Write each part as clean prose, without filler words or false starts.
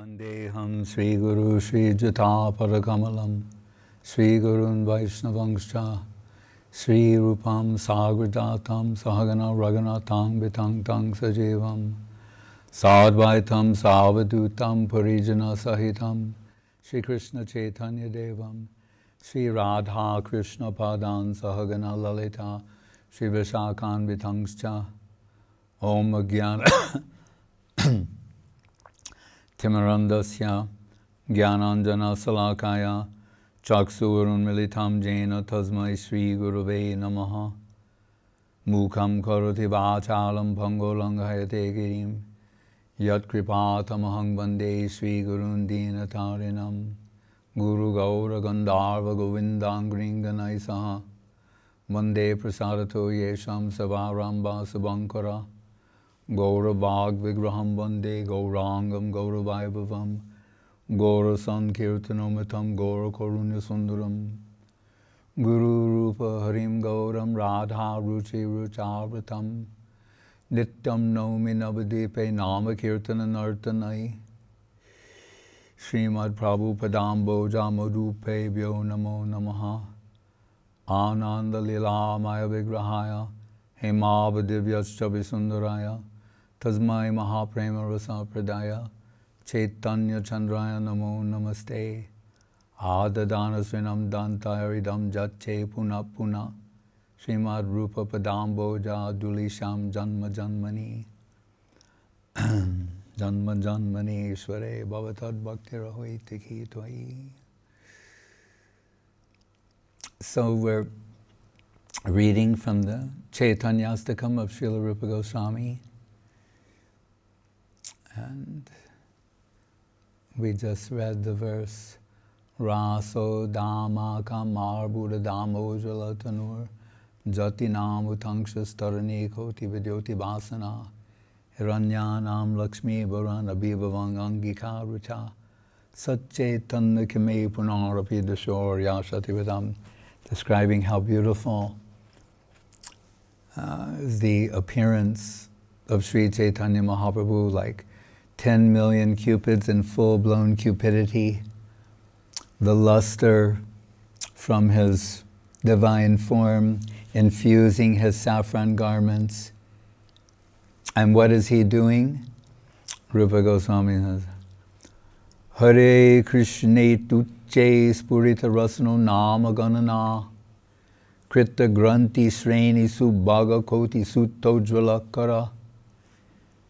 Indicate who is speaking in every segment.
Speaker 1: Vandeham Sri Guru Sri Jata Parakamalam Sri Gurun Vaishnavangscha Sri Rupam Sagrajatam Sahagana Raghunatham Vitang Tang Sajevam Sadvaitam Savadutam Parijana Sahitam Sri Krishna Chaitanya Devam Sri Radha Krishna Padan Sahagana Lalita Sri Vishakan Vitangscha Om Jnana Timarandasya Jnananjana Salakaya Chaksurun Militam Jena Tasmai Sri Guruve Namaha Mukham Karoti Vachalam Pangolanghayate Girim Yat Kripatamahang Vande Sri Gurun Dinatarinam Guru Gaura Gandharva Govindangringanaisaha Vande Prasadato Yesham Savaramba Sabankara Gaura Bhag Vigraham Vande Gaurangam Gaura Vaibhavam Gaura Sankirtanomitam Gaura Karunya Sundaram Guru Rupa Harim Gauram Radha Ruchi Ruchavratam Nityam Naumi Navadepe Nama Kirtana Nartanai Srimad Prabhupadam Boja Madhupe Vyo Namo Namaha Ananda Lila Maya Vigrahaya Hemavadivyascha Visundaraya Tasmai Mahaprema Rasa Pradaya Chaitanya Chandraya Namo Namaste Adadana Srinam Dantayaridam Jatche Puna Puna Srimad Rupa Padam Boja Dulisham Janma Janmani Janma Janmani Ishware Bhavatad Bhakti Rahoitiki Twai. So we're reading from the Chaitanyastakam of Srila Rupa Goswami. And we just read the verse Raso Dama Kamar Buddha Damo Jalatanur Jatinam Utangshas Tarani Koti Vidyoti Vasana Hiranyanam Lakshmi Bharan Abhibhavang Angika Rucha Satchetanna Kime Punarapi Dashor Yashatividam, describing how beautiful is the appearance of Sri Caitanya Mahaprabhu, like 10 million cupids in full-blown cupidity, the luster from his divine form infusing his saffron garments. And what is he doing? Rupa Goswami says, Hare Krishna Tucche Spurita Rasano Nama Ganana Krita Granti Sreni Subhaga Koti Suttojvalakara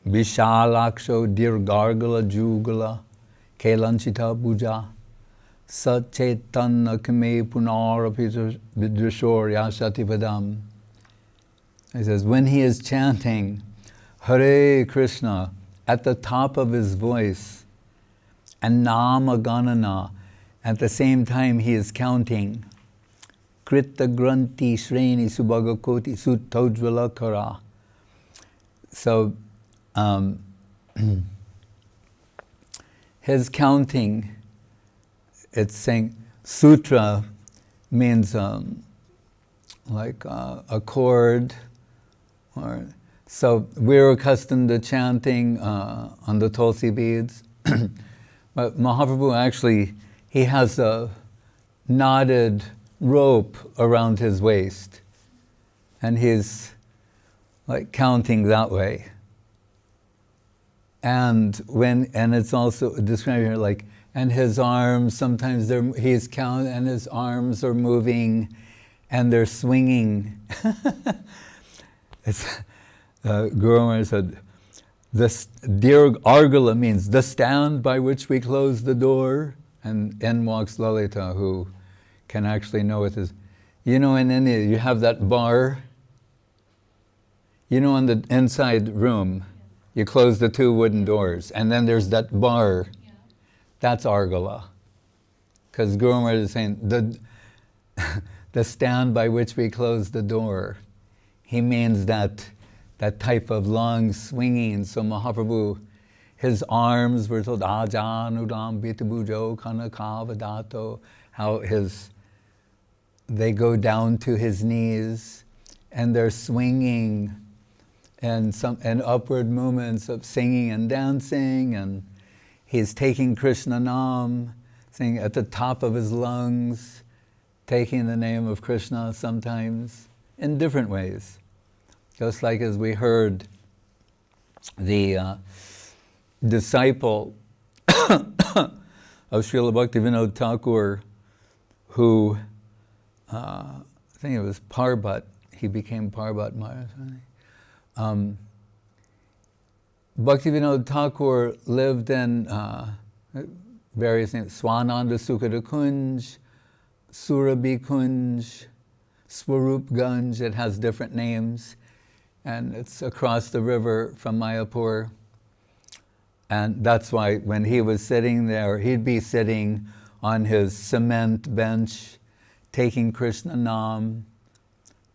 Speaker 1: Vishalaksho Dirgargala Jugala Kelanchita Puja Satchetanna Kame Punara Vidrashor Yashati Padam. He says, when he is chanting Hare Krishna at the top of his voice and Nama Ganana, at the same time he is counting Krita Granti Sreni Subhagakoti Suttojvalakara. So his counting, it's saying sutra means like a chord, or so we're accustomed to chanting on the Tulsi beads. But Mahaprabhu actually, he has a knotted rope around his waist, and he's like counting that way. And it's also described here like, and his arms, sometimes he's counting, and his arms are moving, and they're swinging. Guru Maharaj said, this Dir Argala means the stand by which we close the door, and in walks Lalita, who can actually know it is. You know, in India, you have that bar. You know, in the inside room, you close the two wooden doors, and then there's that bar. Yeah. That's Argala. Because Guru Maharaj is saying, the stand by which we close the door. He means that type of long swinging. So Mahaprabhu, his arms were told, Ajanudam Bitabujo Kanakavadato, how they go down to his knees, and they're swinging, and upward movements of singing and dancing, and he's taking Krishna-nam, saying at the top of his lungs, taking the name of Krishna sometimes, in different ways. Just like as we heard the disciple of Srila Bhaktivinoda Thakur, who, I think it was Parbat, he became Parbat Maharaj. Bhaktivinoda Thakur lived in various names, Swananda Sukhada Kunj, Surabhi Kunj, Swarup Ganj, it has different names, and it's across the river from Mayapur. And that's why when he was sitting there, he'd be sitting on his cement bench, taking Krishna-nam,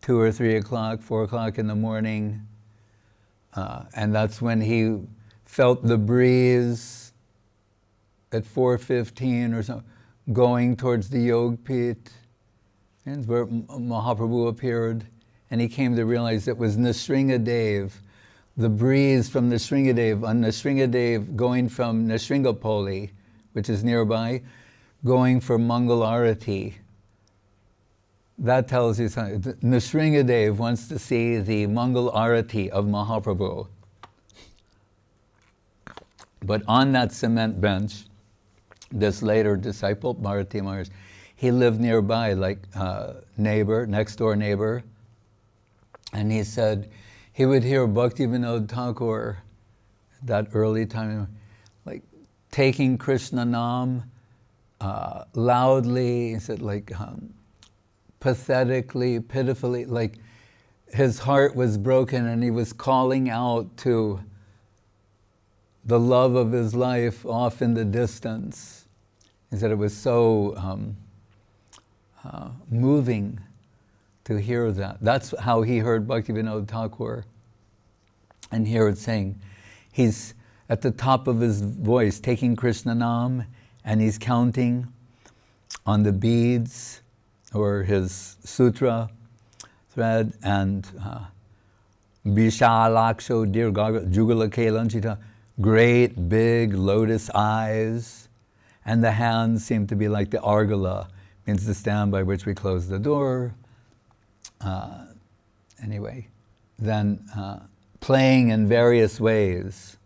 Speaker 1: 2 or 3 o'clock, 4 o'clock in the morning. And that's when he felt the breeze at 4:15 or so, going towards the Yog Pit, and where Mahaprabhu appeared. And he came to realize it was Nrsingadev, the breeze from Nrsingadev, on Nrsingadev going from Nrsingsapoli, which is nearby, going for Mangal Arati. That tells you something. Nrsingadev wants to see the Mangal Arati of Mahaprabhu. But on that cement bench, this later disciple, Bharati Maharaj, he lived nearby, like neighbor, next door neighbor. And he said he would hear Bhaktivinoda Thakur that early time, like taking Krishna-nam loudly, he said, like pathetically, pitifully, like his heart was broken and he was calling out to the love of his life off in the distance. He said it was so moving to hear that. That's how he heard Bhaktivinoda Thakur. And here it's saying, he's at the top of his voice taking Krishna-nam, and he's counting on the beads or his sutra thread, and Vishalaksho Dirgaga Jugala Kelanchita, great big lotus eyes, and the hands seem to be like the argala, means the stand by which we close the door. Anyway, then playing in various ways,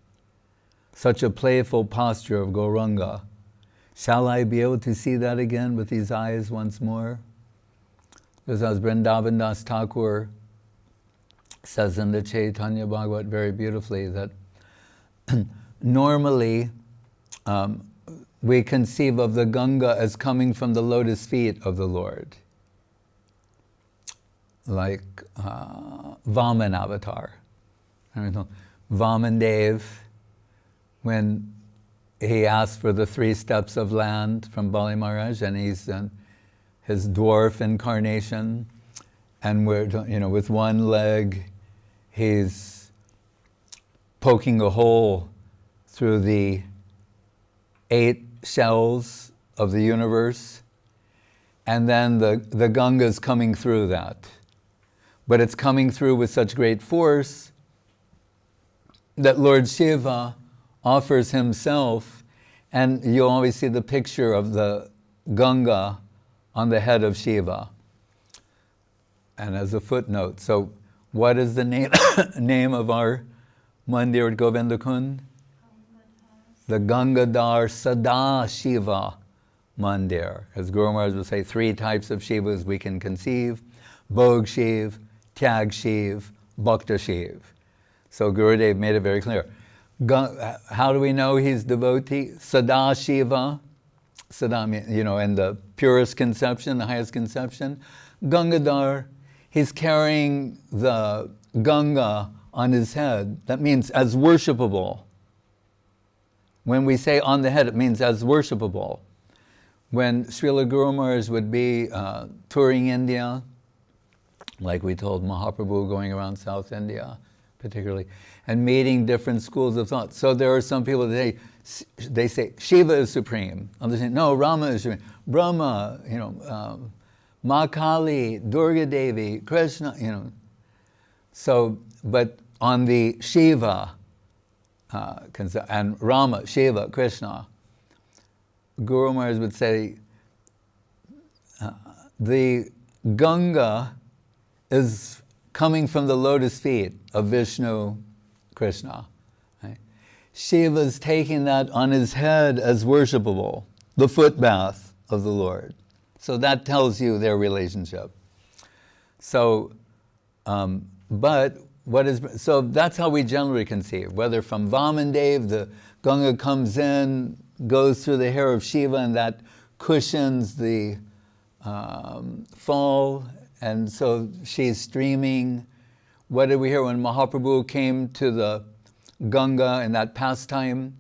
Speaker 1: such a playful posture of Gauranga. Shall I be able to see that again with these eyes once more? Because as Vrindavan Das Thakur says in the Chaitanya Bhagavat very beautifully, that normally we conceive of the Ganga as coming from the lotus feet of the Lord, like Vaman avatar. Vaman Dev, when he asked for the 3 steps of land from Bali Maharaj, and he's his dwarf incarnation, and with one leg, he's poking a hole through the 8 shells of the universe, and then the Ganga is coming through that. But it's coming through with such great force that Lord Shiva offers himself, and you always see the picture of the Ganga on the head of Shiva. And as a footnote, so what is the name of our mandir at Govindakund? The Gangadhar Sada Shiva Mandir. As Guru Maharaj will say, 3 types of Shivas we can conceive: Bhog Shiv, Tyag Shiv, Bhakta Shiv. So Gurudev made it very clear. How do we know he's devotee? Sada Shiva, Sada, in the purest conception, the highest conception. Gangadhar, he's carrying the Ganga on his head. That means as worshipable. When we say on the head, it means as worshipable. When Srila Guru Maharaj would be touring India, like we told Mahaprabhu, going around South India particularly, and meeting different schools of thought. So there are some people that they say Shiva is supreme. Others say, no, Rama is supreme. Brahma, Ma Kali, Durga Devi, Krishna, So, but on the Shiva and Rama, Shiva, Krishna. Guru Maharaj would say, the Ganga is coming from the lotus feet of Vishnu, Krishna. Right? Shiva's taking that on his head as worshipable, the foot bath of the Lord. So that tells you their relationship. So, so that's how we generally conceive. Whether from Vamandev, the Ganga comes in, goes through the hair of Shiva, and that cushions the fall, and so she's streaming. What did we hear when Mahaprabhu came to the Ganga in that pastime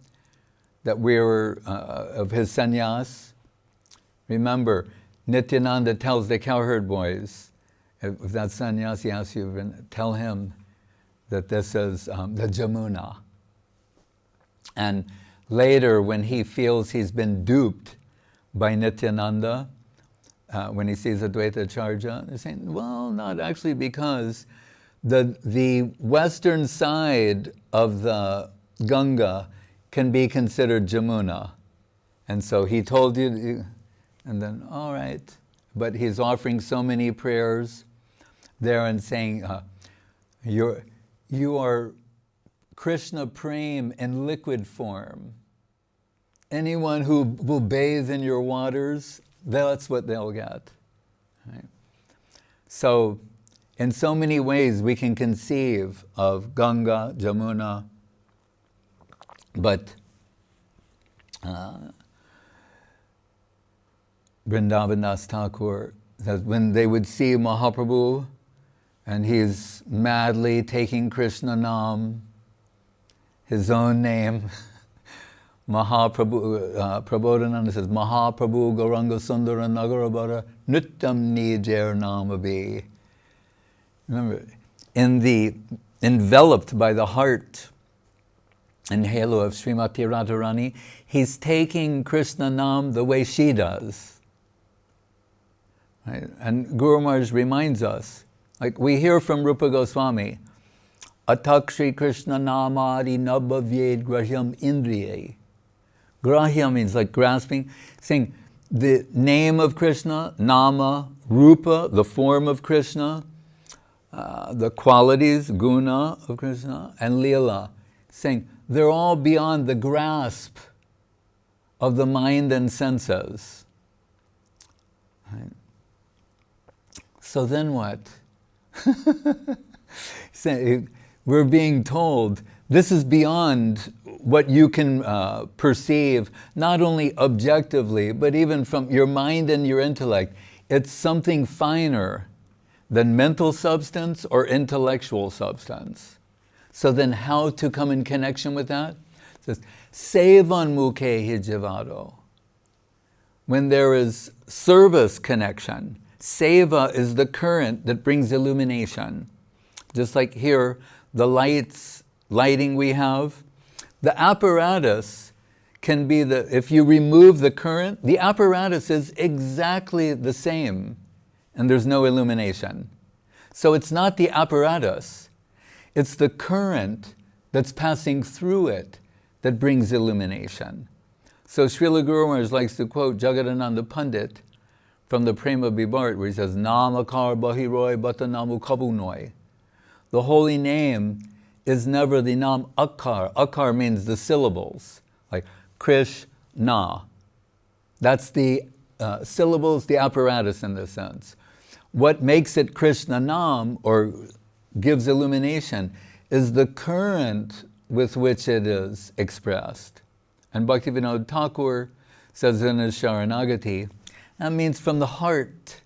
Speaker 1: that we were of his sannyas? Remember, Nityananda tells the cowherd boys, if that sannyasi asks you, tell him that this is the Jamuna. And later, when he feels he's been duped by Nityananda, when he sees Advaita Acharya, they're saying, well, not actually, because the western side of the Ganga can be considered Jamuna. And so he told you, and then, all right. But he's offering so many prayers there and saying, you are Krishna Prem in liquid form. Anyone who will bathe in your waters, that's what they'll get. Right? So, in so many ways we can conceive of Ganga, Jamuna, but Vrindavan Das Thakur, that when they would see Mahaprabhu and he's madly taking Krishna-nam, his own name, Mahaprabhu, Prabodhananda says, Mahaprabhu Gauranga Sundara Nagarabhara Nittam Nijer Namabi. Remember, enveloped by the heart and halo of Srimati Radharani, he's taking Krishna-nam the way she does. Right? And Guru Maharaj reminds us, like we hear from Rupa Goswami, Atak Shri Krishna Namadi Nabhavyed Grahyam Indriye. Grahya means like grasping, saying the name of Krishna, Nama, Rupa, the form of Krishna, the qualities, guna of Krishna, and Leela, saying they're all beyond the grasp of the mind and senses. Right? So then what? We're being told this is beyond what you can perceive, not only objectively, but even from your mind and your intellect. It's something finer than mental substance or intellectual substance. So then how to come in connection with that? It says, Sevan mukhe hijavado. When there is service connection, seva is the current that brings illumination. Just like here, the lighting we have, the apparatus can be if you remove the current, the apparatus is exactly the same and there's no illumination. So it's not the apparatus, it's the current that's passing through it that brings illumination. So Srila Guru Maharaj likes to quote Jagadananda Pandit from the Prema Bibart, where he says, Namakar Bahiroy Bata Namu Kabunoi. The holy name is never the nam akar. Akar means the syllables, like Krishna. That's the syllables, the apparatus in this sense. What makes it Krishna-nam, or gives illumination, is the current with which it is expressed. And Bhaktivinoda Thakur says in his Sharanagati, that means from the heart.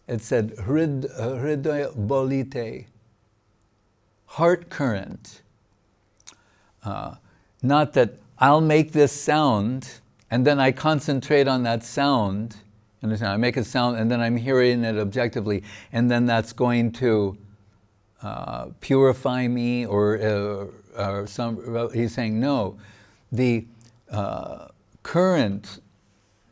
Speaker 1: It said, Hridaya Bolite. Heart current. Not that I'll make this sound and then I concentrate on that sound. Understand? I make a sound and then I'm hearing it objectively, and then that's going to purify me or some. He's saying no. The current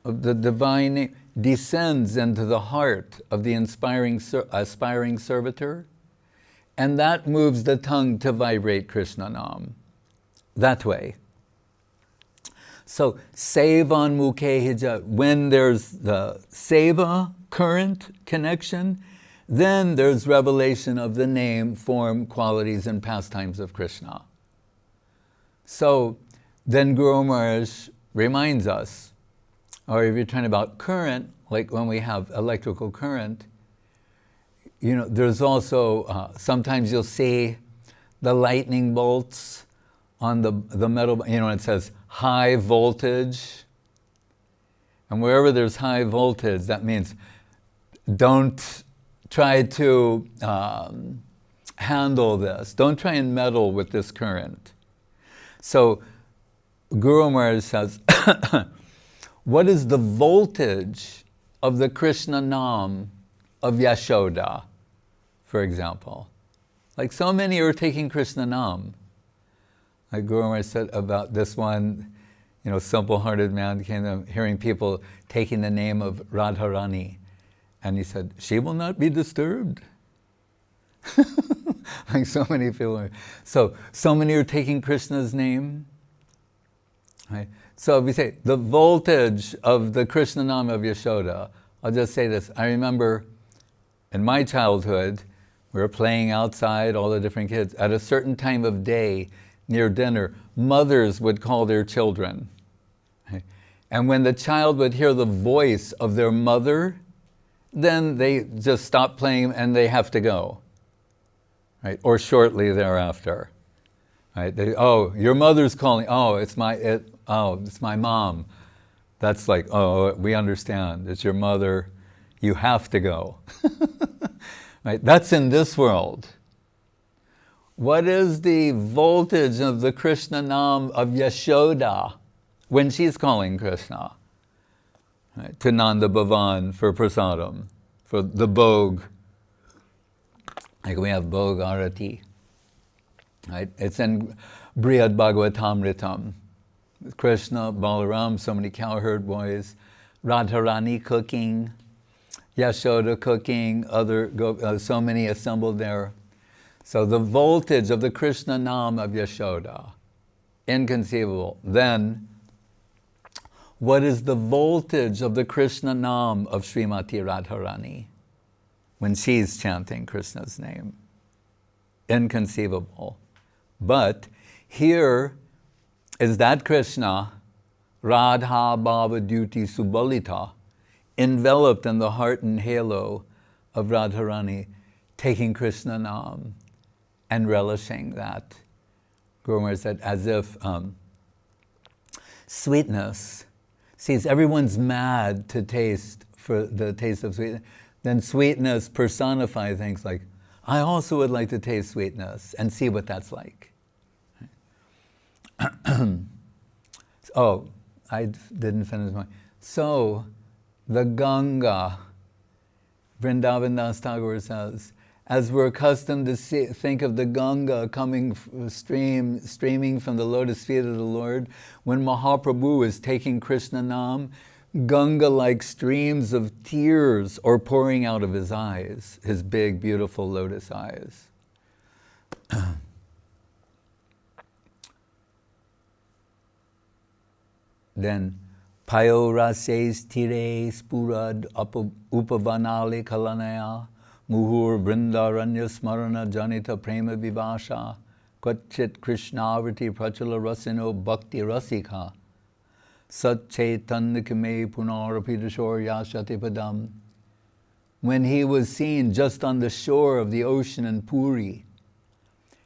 Speaker 1: of the divine descends into the heart of the aspiring servitor, and that moves the tongue to vibrate Krishna-nam. that way. So, Sevan Mukhe Hija, when there's the Seva current connection, then there's revelation of the name, form, qualities, and pastimes of Krishna. So, then Guru Maharaj reminds us, or if you're talking about current, like when we have electrical current, there's also, sometimes you'll see the lightning bolts on the metal, it says high voltage. And wherever there's high voltage, that means don't try to handle this. Don't try and meddle with this current. So Guru Maharaj says, what is the voltage of the Krishna-nam of Yashoda, for example? Like so many are taking Krishna-nam. Like Guru Maharaj said about this one, simple-hearted man came to hearing people taking the name of Radharani. And he said, she will not be disturbed. Like so many people. So many are taking Krishna's name. Right? So if we say, the voltage of the Krishna-nam of Yashoda, I'll just say this. I remember in my childhood, we were playing outside, all the different kids. At a certain time of day, near dinner, mothers would call their children. Right? And when the child would hear the voice of their mother, then they just stop playing and they have to go. Right? Or shortly thereafter. Right? Your mother's calling. It's my mom. That's like, we understand. It's your mother. You have to go. Right? That's in this world. What is the voltage of the Krishna-nam of Yashoda when she's calling Krishna? Right? To Nanda Bhavan for prasadam, for the bhog. Like we have bhog arati. Right? It's in Brihad Bhagavatamritam. Krishna, Balaram, so many cowherd boys, Radharani cooking, Yashoda cooking, so many assembled there. So the voltage of the Krishna-nam of Yashoda, inconceivable. Then, what is the voltage of the Krishna-nam of Srimati Radharani when she's chanting Krishna's name? Inconceivable. But here is that Krishna, Radha Bhava Duty Subalita, enveloped in the heart and halo of Radharani, taking Krishna-nam and relishing that. Guru Maharaj said, as if sweetness, sees everyone's mad to taste for the taste of sweetness, then sweetness personifies things like, I also would like to taste sweetness and see what that's like. I didn't finish my... So, the Ganga, Vrindavan Das Tagore says, as we're accustomed to think of the Ganga coming streaming from the lotus feet of the Lord, when Mahaprabhu is taking Krishna-nam, Ganga-like streams of tears are pouring out of his eyes, his big, beautiful lotus eyes. Then, Payo rases tire spurad upavanali kalanaya muhur vrindaranya smarana janita prema vivasha kvachit krishnavati prachala rasino bhakti rasika sat chaitanya kame punarapidashor yashati padam. When he was seen just on the shore of the ocean in Puri,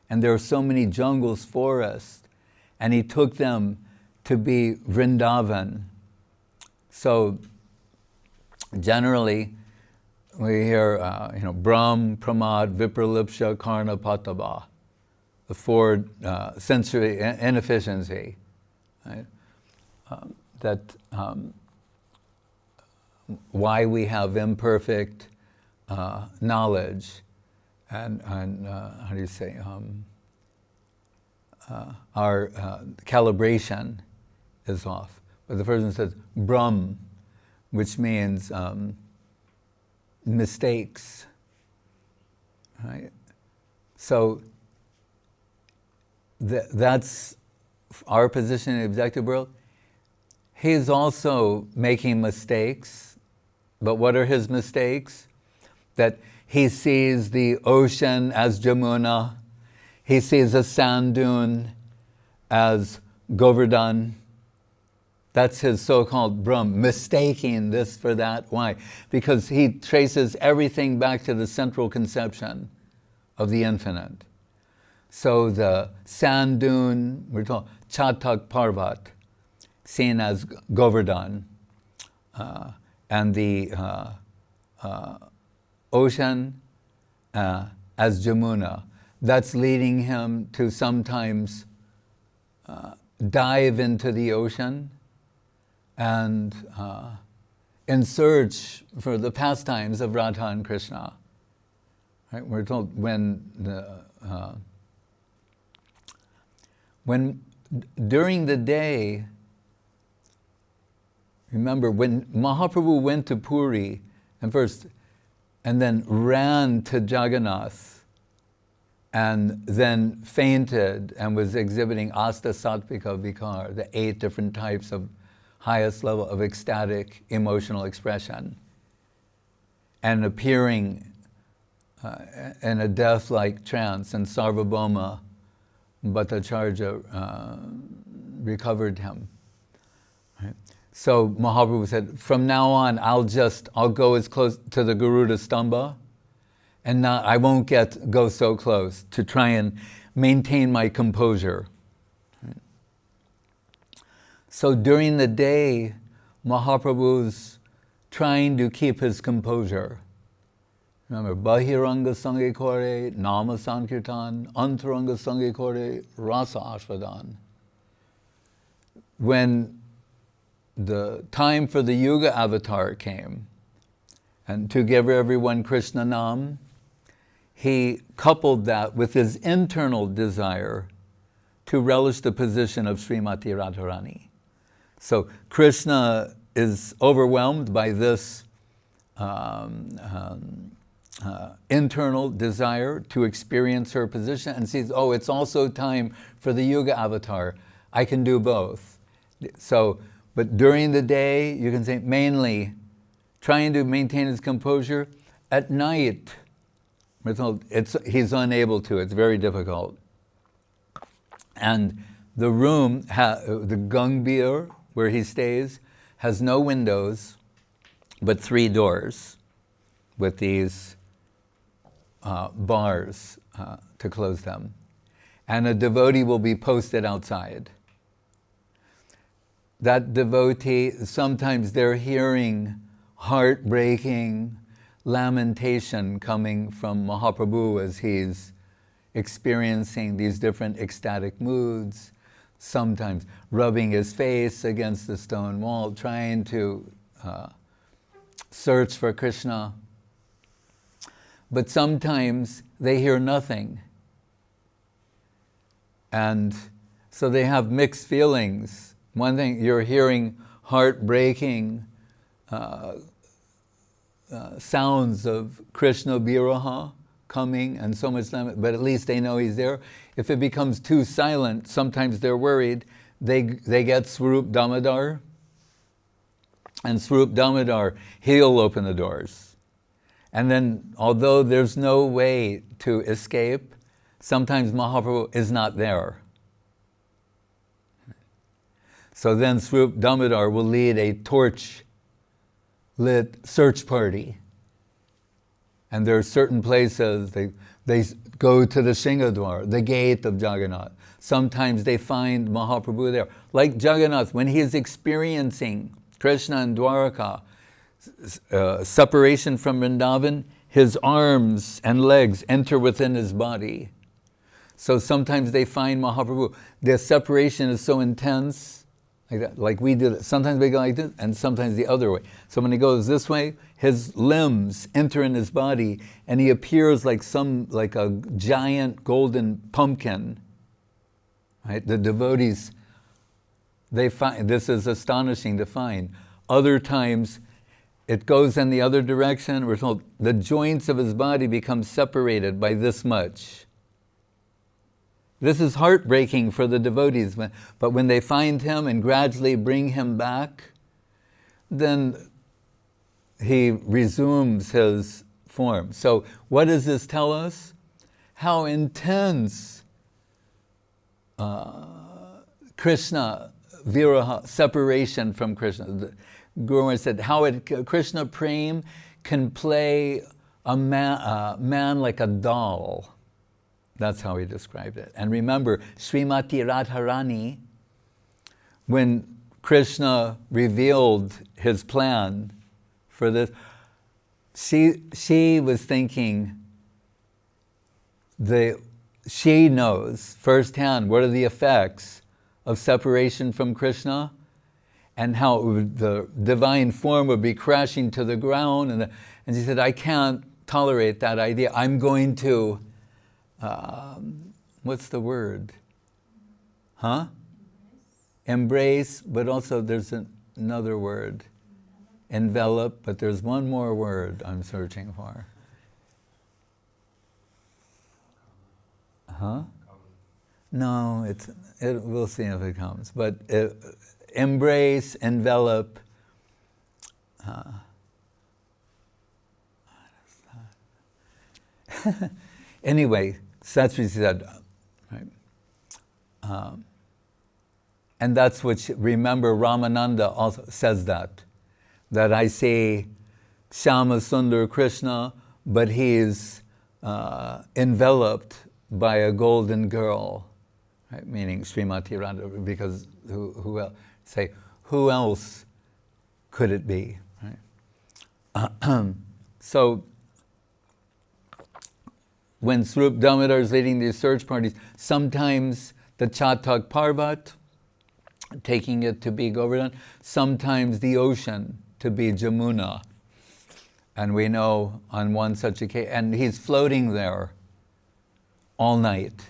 Speaker 1: and there are so many jungles, forests, and he took them to be Vrindavan. So generally, we hear, Brahm, Pramad, Vipralipsha, Karna, Patava, the four sensory inefficiency, right? Why we have imperfect knowledge, and how do you say, our calibration is off. But the first one says Brahm, which means mistakes, right? So that's our position in the objective world, he's also making mistakes. But what are his mistakes? That he sees the ocean as Jamuna, he sees a sand dune as Govardhan. That's his so-called Brahm, mistaking this for that. Why? Because he traces everything back to the central conception of the infinite. So the sand dune, we're told, Chatak Parvat, seen as Govardhan, and the ocean as Jamuna. That's leading him to sometimes dive into the ocean and in search for the pastimes of Radha and Krishna. Right? We're told when during the day, remember when Mahaprabhu went to Puri and then ran to Jagannath and then fainted and was exhibiting Asta Sattvika Vikar, the 8 different types of highest level of ecstatic emotional expression, and appearing in a death-like trance, and Sarvabhauma Bhattacharya recovered him. Right? So Mahaprabhu said, from now on, I'll go as close to the Garuda Stamba, and I won't go so close to try and maintain my composure. Right? So during the day, Mahaprabhu's trying to keep his composure. Remember, Bahiranga Sange Kore, Nama Sankirtan, Antaranga Sange Kore, Rasa Ashvadan. When the time for the Yuga avatar came, and to give everyone Krishna-nam, he coupled that with his internal desire to relish the position of Srimati Radharani. So Krishna is overwhelmed by this internal desire to experience her position and sees, oh, it's also time for the Yuga avatar. I can do both. So, but during the day, you can say mainly trying to maintain his composure. At night, he's unable to, it's very difficult. And the room, the Gangbir, where he stays, has no windows, but 3 doors with these bars to close them. And a devotee will be posted outside. That devotee, sometimes they're hearing heartbreaking lamentation coming from Mahaprabhu as he's experiencing these different ecstatic moods, sometimes rubbing his face against the stone wall, trying to search for Krishna. But sometimes they hear nothing. And so they have mixed feelings. One thing, you're hearing heartbreaking sounds of Krishna Viraha coming and so much lament, but at least they know he's there. If it becomes too silent, sometimes they're worried. They get Swarup Damodar, and Swarup Damodar, he'll open the doors. And then, although there's no way to escape, sometimes Mahaprabhu is not there. So then Swarup Damodar will lead a torch-lit search party. And there are certain places, they go to the Singadwar, the gate of Jagannath. Sometimes they find Mahaprabhu there. Like Jagannath, when he is experiencing Krishna and Dwaraka, separation from Vrindavan, his arms and legs enter within his body. So sometimes they find Mahaprabhu. The separation is so intense, like that, like we do. Sometimes we go like this, and sometimes the other way. So when he goes this way, his limbs enter in his body, and he appears like a giant golden pumpkin. Right? The devotees, they find this is astonishing to find. Other times, it goes in the other direction. We're told the joints of his body become separated by this much. This is heartbreaking for the devotees, but when they find him and gradually bring him back, then he resumes his form. So what does this tell us? How intense Krishna viraha, separation from Krishna. The Guru Maharaj said how Krishna Prem can play a man like a doll. That's how he described it. And remember, Srimati Radharani, when Krishna revealed his plan for this, she was thinking, she knows firsthand what are the effects of separation from Krishna, and how the divine form would be crashing to the ground. And she said, I can't tolerate that idea. I'm going to, what's the word? Embrace, but also there's another word. Envelop, but there's one more word I'm searching for. No, we'll see if it comes. But embrace, envelop. Anyway, that's what she said. Right? And that's what, remember, Ramananda also says that I say Shama Sundar Krishna, but he's enveloped by a golden girl, right? Meaning Srimati Radharani, because who else? Say, who else could it be? Right? So, when Swarup Damodar is leading these search parties, sometimes the Chatak Parvat, taking it to be Govardhan, sometimes the ocean to be Jamuna. And we know on one such occasion, and he's floating there all night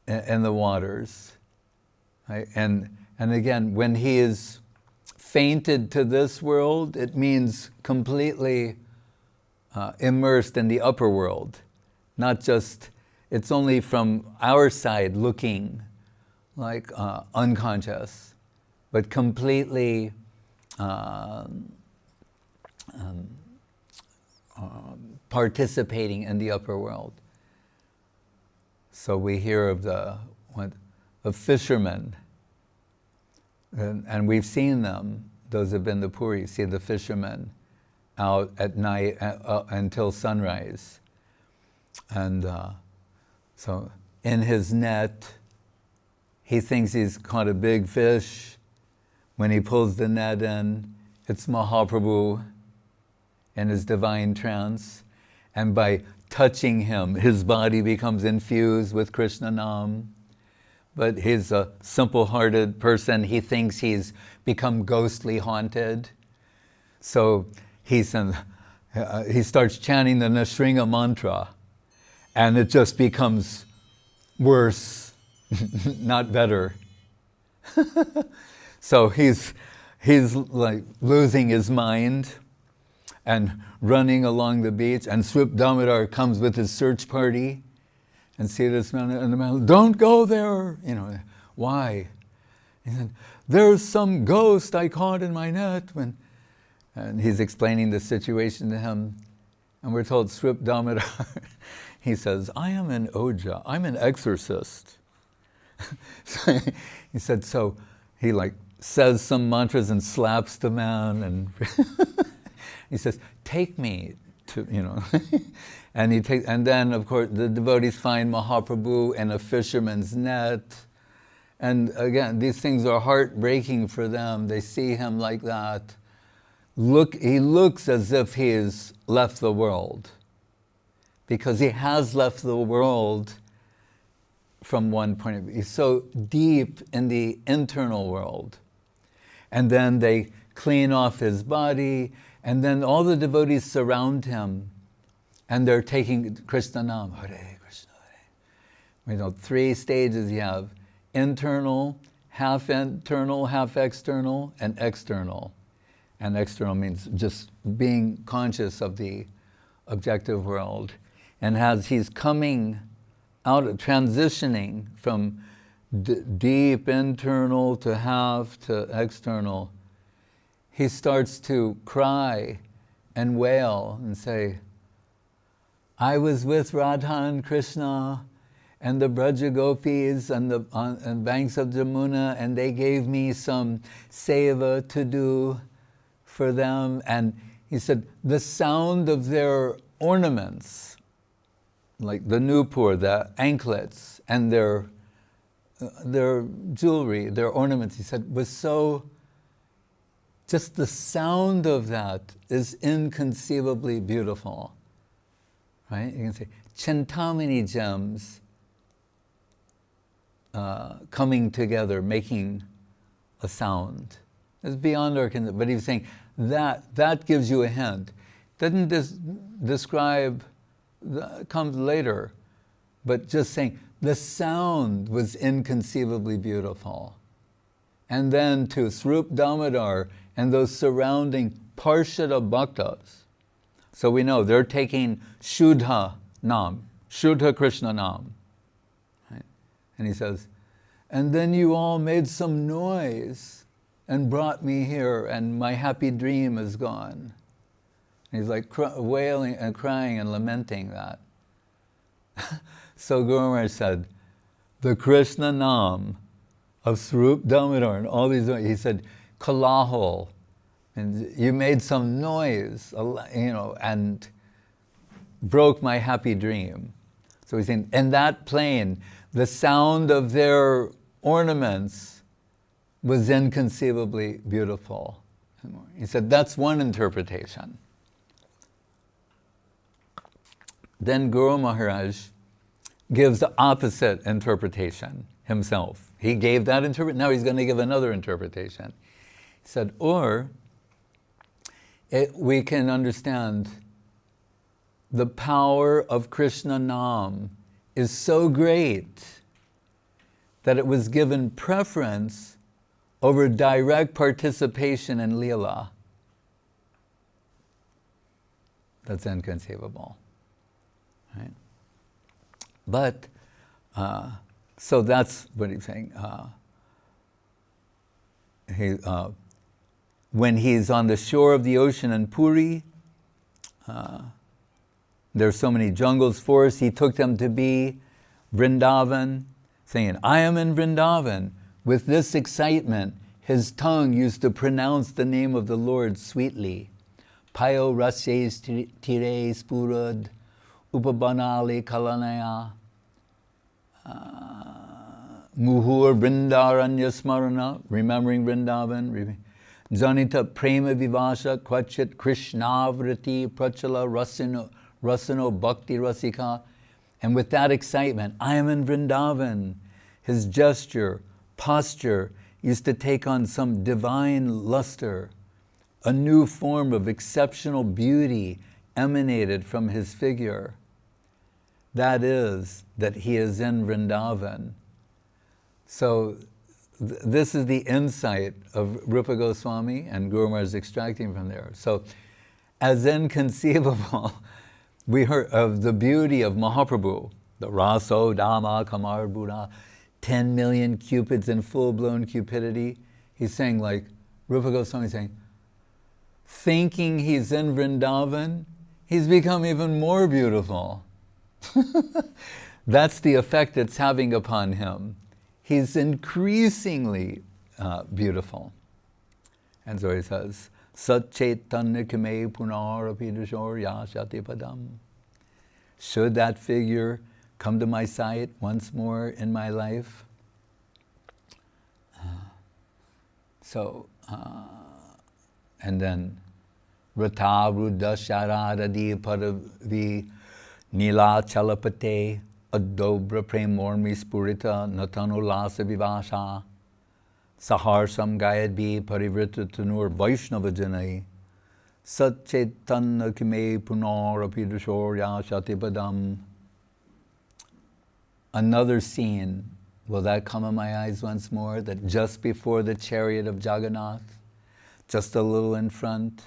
Speaker 1: in the waters. Right? And again, when he is fainted to this world, it means completely immersed in the upper world. Not just, it's only from our side looking like unconscious, but completely participating in the upper world. So we hear of the fishermen, and we've seen them, those have been to Puri, see the fishermen out at night until sunrise. And so in his net, he thinks he's caught a big fish. When he pulls the net in, it's Mahaprabhu in his divine trance. And by touching him, his body becomes infused with Krishna-nam. But he's a simple-hearted person. He thinks he's become ghostly haunted. So he starts chanting the Nrsimha mantra, and it just becomes worse, not better. So he's like losing his mind and running along the beach, and Swarup Damodar comes with his search party and see this man in the mountain, don't go there. You know, why? He said, there's some ghost I caught in my net. And he's explaining the situation to him. And we're told Swarup Damodar, he says, I am an Oja, I'm an exorcist. So he said, so he like says some mantras and slaps the man, and he says, take me to, you know. And then of course the devotees find Mahaprabhu in a fisherman's net. And again, these things are heartbreaking for them. They see him like that. He looks as if he has left the world, because he has left the world from one point of view. He's so deep in the internal world. And then they clean off his body, and then all the devotees surround him, and they're taking Krishna-nam, Hare Krishna, Hare. You know, 3 stages you have: internal, half external, and external. And external means just being conscious of the objective world. And as he's coming transitioning from deep internal to half to external, he starts to cry and wail and say, I was with Radha and Krishna and the Braja Gopis on the banks of Jamuna, and they gave me some seva to do for them. And he said, the sound of their ornaments, like the nupur, the anklets, and their jewelry, their ornaments, he said, was so, just the sound of that is inconceivably beautiful. Right? You can say, Chintamani gems coming together, making a sound. It's beyond our concept. But he was saying that gives you a hint. Doesn't describe, comes later, but just saying the sound was inconceivably beautiful. And then to Srup Damodar and those surrounding Parshada Bhaktas. So we know they're taking Shuddha-nam, Shuddha Krishna-nam. Right? And he says, and then you all made some noise and brought me here, and my happy dream is gone. And he's like wailing and crying and lamenting that. So Guru Maharaj said, the Krishna-nam of Srup Damodar and all these, he said, Kalahol, and you made some noise, and broke my happy dream. So he's saying, in that plane, the sound of their ornaments was inconceivably beautiful. He said, that's one interpretation. Then Guru Maharaj gives the opposite interpretation himself. He gave that interpretation, now he's going to give another interpretation. He said, or we can understand the power of Krishna-nam is so great that it was given preference over direct participation in Leela. That's inconceivable. Right? But, so that's what he's saying. When he's on the shore of the ocean in Puri, there's so many jungles, forests, he took them to be Vrindavan, saying, I am in Vrindavan. With this excitement, his tongue used to pronounce the name of the Lord sweetly. Payo rasyesh tire spurad, upabanali kalanaya, muhur vrindaranya smarana, remembering Vrindavan, Janita prema vivasha kvachit krishnavrati prachala rasino bhakti rasika. And with that excitement, I am in Vrindavan. His gesture, posture used to take on some divine luster. A new form of exceptional beauty emanated from his figure. That is, that he is in Vrindavan. So this is the insight of Rupa Goswami, and Guru Maharaj is extracting from there. So as inconceivable, we heard of the beauty of Mahaprabhu, the Raso Dama Kamar Buddha, 10 million cupids in full-blown cupidity. He's saying, like, Rupa Goswami is saying, thinking he's in Vrindavan, he's become even more beautiful. That's the effect it's having upon him. He's increasingly beautiful. And so he says, Sat Chaitanya Kame Punar Apidashor Yashati Padam. Should that figure come to my sight once more in my life? And then Ratha-dasyam Padavi Nila Chalapate Adobra Premormi Spurita Natanu Lasa Vivasha Saharsam Gayadbi Parivrita Tanur Vaishnava Janai Sat Chaitanya Kime Punar Apidashorya Shatipadam. Another scene, will that come in my eyes once more? That just before the chariot of Jagannath, just a little in front,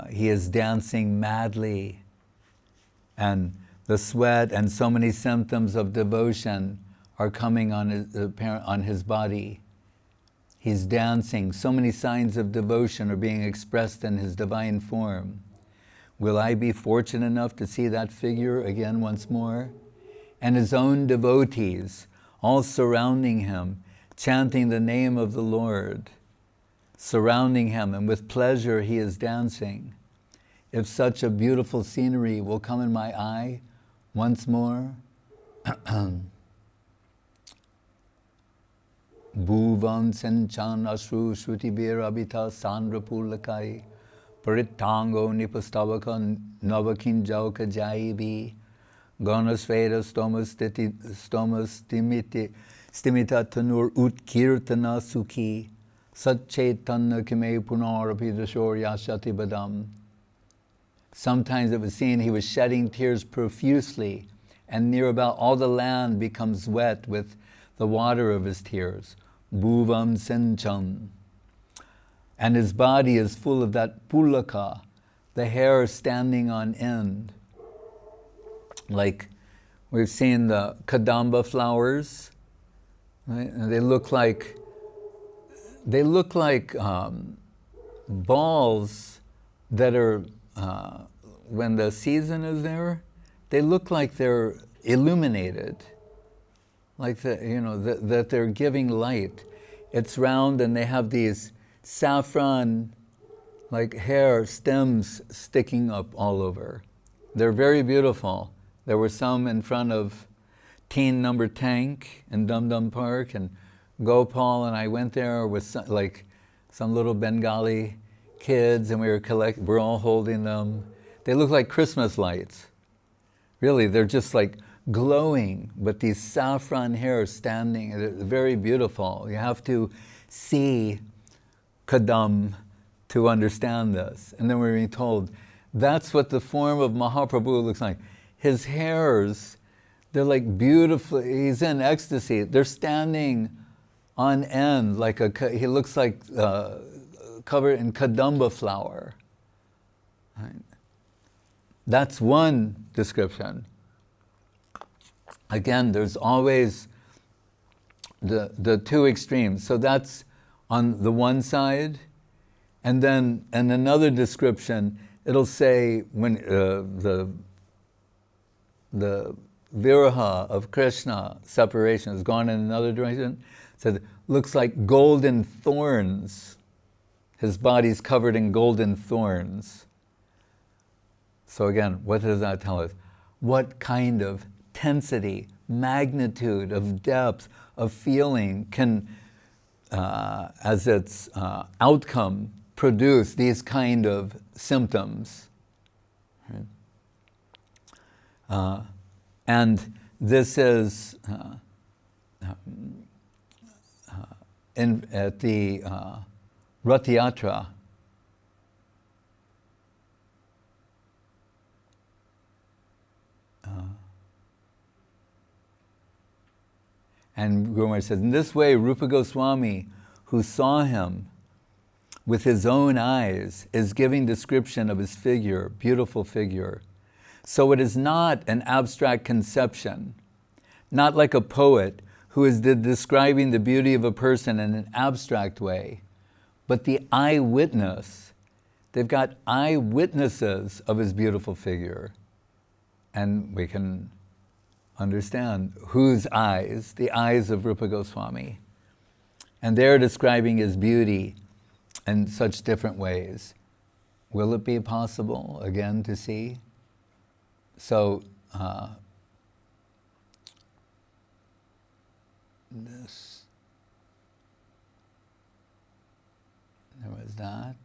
Speaker 1: he is dancing madly, and the sweat and so many symptoms of devotion are coming on his body. He's dancing. So many signs of devotion are being expressed in his divine form. Will I be fortunate enough to see that figure again once more? And his own devotees, all surrounding him, chanting the name of the Lord, surrounding him, and with pleasure he is dancing. If such a beautiful scenery will come in my eye once more, Bhuvan Senchan Ashru Shrutibir Abhita Sandra Pulakai Paritango Nipastavaka Navakinjauka Jaibi Ganasveda Stomas Stimita Tanur Utkirtana Sukhi Satchaitanya Kime Punarapidashor Yashati Badam. Sometimes it was seen he was shedding tears profusely, and near about all the land becomes wet with the water of his tears. Bhuvam Sencham. And his body is full of that pulaka, the hair standing on end. Like we've seen the kadamba flowers, right? And they look like balls that are, when the season is there, they look like they're illuminated, like that they're giving light. It's round and they have these saffron, like hair stems sticking up all over. They're very beautiful. There were some in front of Teen Number Tank in Dum Dum Park, and Gopal and I went there with some little Bengali kids, and we're all holding them. They look like Christmas lights. Really, they're just like glowing, but these saffron hair standing, they're very beautiful. You have to see Kadam to understand this. And then we're being told, that's what the form of Mahaprabhu looks like. His hairs, they're like beautiful, he's in ecstasy. They're standing on end, he looks like covered in kadamba flower. Right? That's one description. Again, there's always the two extremes. So that's on the one side, and then in another description, it'll say when the viraha of Krishna, separation, has gone in another direction, said, looks like golden thorns. His body's covered in golden thorns. So again, what does that tell us? What kind of intensity, magnitude of depth of feeling can, as its outcome, produce these kind of symptoms? Right? And this is at the Ratha-yatra. And Guru Maharaj says, in this way, Rupa Goswami, who saw him with his own eyes, is giving description of his figure, beautiful figure. So it is not an abstract conception, not like a poet who is describing the beauty of a person in an abstract way, but the eyewitness. They've got eyewitnesses of his beautiful figure. And we can understand whose eyes? The eyes of Rupa Goswami. And they're describing his beauty in such different ways. Will it be possible, again, to see? So, there was that,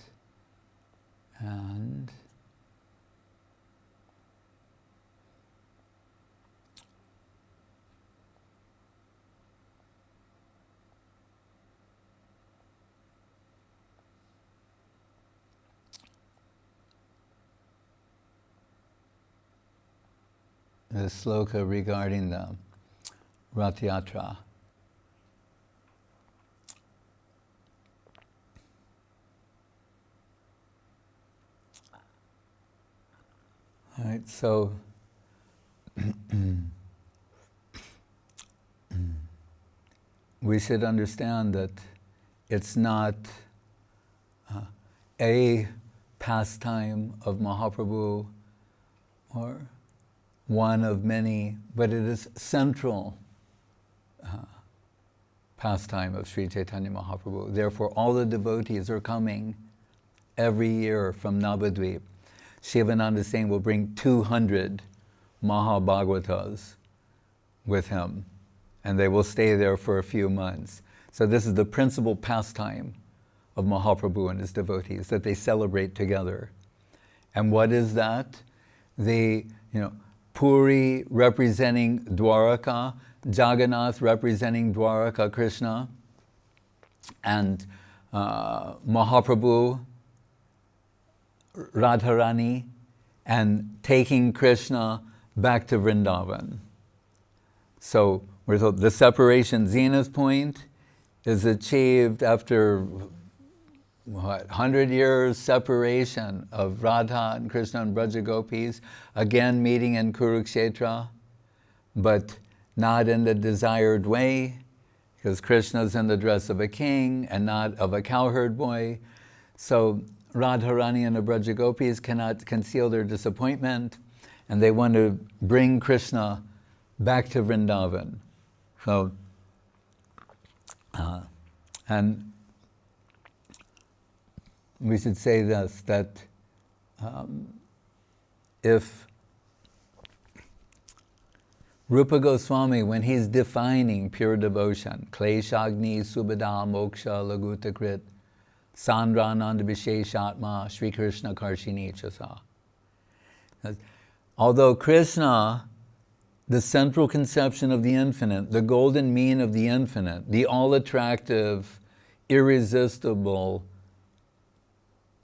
Speaker 1: and the sloka regarding the Ratha-yatra. All right, so we should understand that it's not a pastime of Mahaprabhu or one of many, but it is central pastime of Sri Chaitanya Mahaprabhu. Therefore, all the devotees are coming every year from Navadvip. Shivananda is saying will bring 200 Mahabhagavatas with him, and they will stay there for a few months. So this is the principal pastime of Mahaprabhu and his devotees, that they celebrate together. And what is that? Puri representing Dwaraka, Jagannath representing Dwaraka Krishna, and Mahaprabhu, Radharani, and taking Krishna back to Vrindavan. So we're told the separation zenith point is achieved after 100 years separation of Radha and Krishna and Braja Gopis, again meeting in Kurukshetra, but not in the desired way, because Krishna's in the dress of a king and not of a cowherd boy. So Radharani and the Braja Gopis cannot conceal their disappointment, and they want to bring Krishna back to Vrindavan. So, and we should say this, that if Rupa Goswami, when he's defining pure devotion, Kleshagni Subhada Moksha Lagutakrit Sandrananda Visheshatma Sri Krishna Karshini Chasa. Although Krishna, the central conception of the infinite, the golden mean of the infinite, the all-attractive, irresistible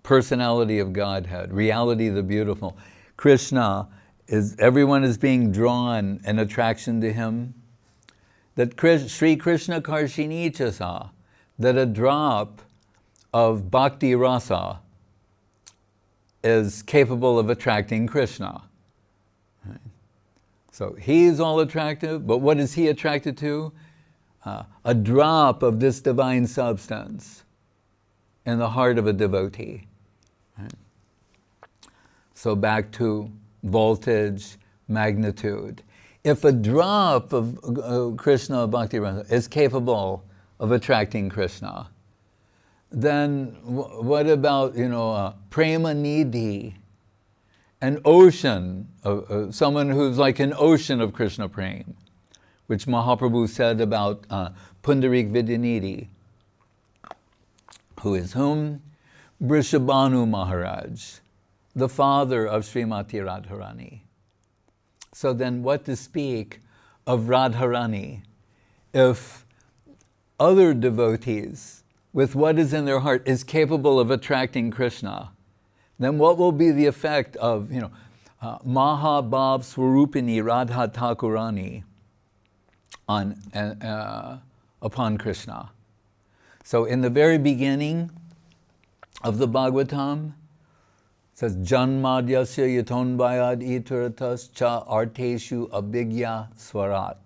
Speaker 1: personality of Godhead, reality the beautiful, Krishna, everyone is being drawn in attraction to him. That Sri Krishna Karshini Chasa, that a drop of bhakti rasa is capable of attracting Krishna. Right? So he's all attractive, but what is he attracted to? A drop of this divine substance in the heart of a devotee. Right? So back to voltage, magnitude. If a drop of Krishna bhakti rasa is capable of attracting Krishna, then what about, prema nidhi, an ocean, someone who's like an ocean of Krishna prem, which Mahaprabhu said about Pundarik Vidyanidhi, who is whom? Vrishabhanu Maharaj, the father of Srimati Radharani. So then what to speak of Radharani if other devotees, with what is in their heart, is capable of attracting Krishna? Then what will be the effect of, Mahabhav Swarupini Radha Thakurani upon Krishna? So in the very beginning of the Bhagavatam, it says, Janmadyasya yatonbayad itaratas cha arteshu abhigya swarat.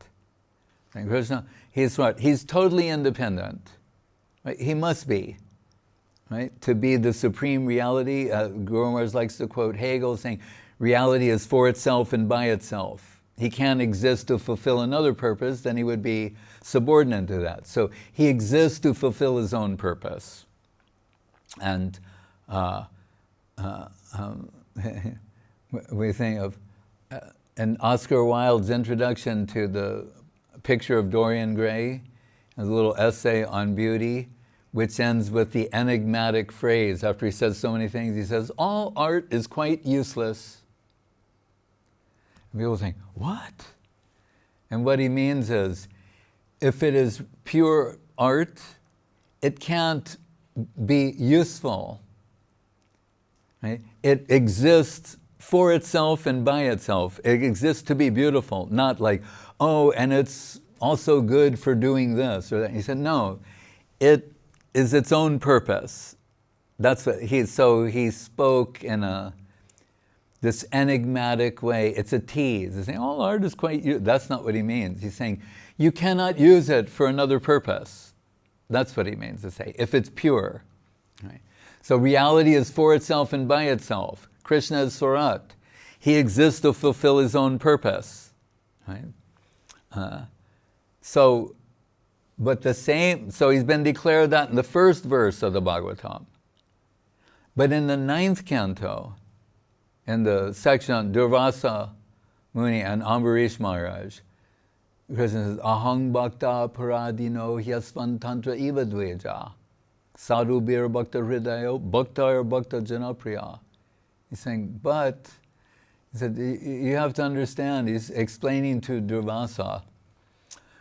Speaker 1: And Krishna, he's totally independent. Right? He must be, right? To be the supreme reality. Guru Maharaj likes to quote Hegel saying, reality is for itself and by itself. He can't exist to fulfill another purpose, then he would be subordinate to that. So he exists to fulfill his own purpose. And we think of in Oscar Wilde's introduction to the picture of Dorian Gray, a little essay on beauty, which ends with the enigmatic phrase, after he says so many things, he says, all art is quite useless. And people think, what? And what he means is, if it is pure art, it can't be useful. Right? It exists for itself and by itself. It exists to be beautiful, not like, oh, and it's also good for doing this or that. He said, no, it is its own purpose. That's what he spoke in a this enigmatic way. It's a tease. He's saying, all art is quite that's not what he means. He's saying, you cannot use it for another purpose. That's what he means to say, if it's pure. Right? So reality is for itself and by itself. Krishna is Surat. He exists to fulfill his own purpose. Right? So he's been declared that in the first verse of the Bhagavatam. But in the 9th canto, in the section on Durvasa Muni and Ambarish Maharaj, Krishna says, Ahang bhakta paradino hyasvan tantra eva dveja sadhubir bhakta hridayo bhakta bhakta janapriya. He's saying, but, he said, you have to understand, he's explaining to Durvasa,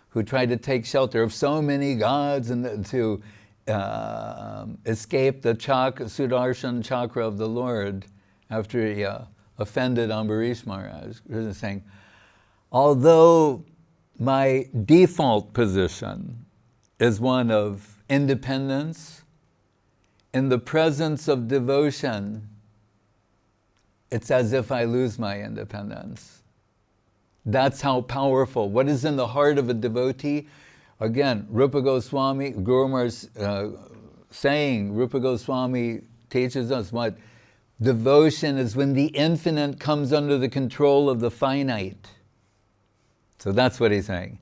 Speaker 1: who tried to take shelter of so many gods and to escape the Sudarshan chakra of the Lord after he offended Ambarish Maharaj. Krishna is saying, although my default position is one of independence, in the presence of devotion, it's as if I lose my independence. That's how powerful. What is in the heart of a devotee? Again, Rupa Goswami, Guru Maharaj saying, Rupa Goswami teaches us what? Devotion is when the infinite comes under the control of the finite. So that's what he's saying.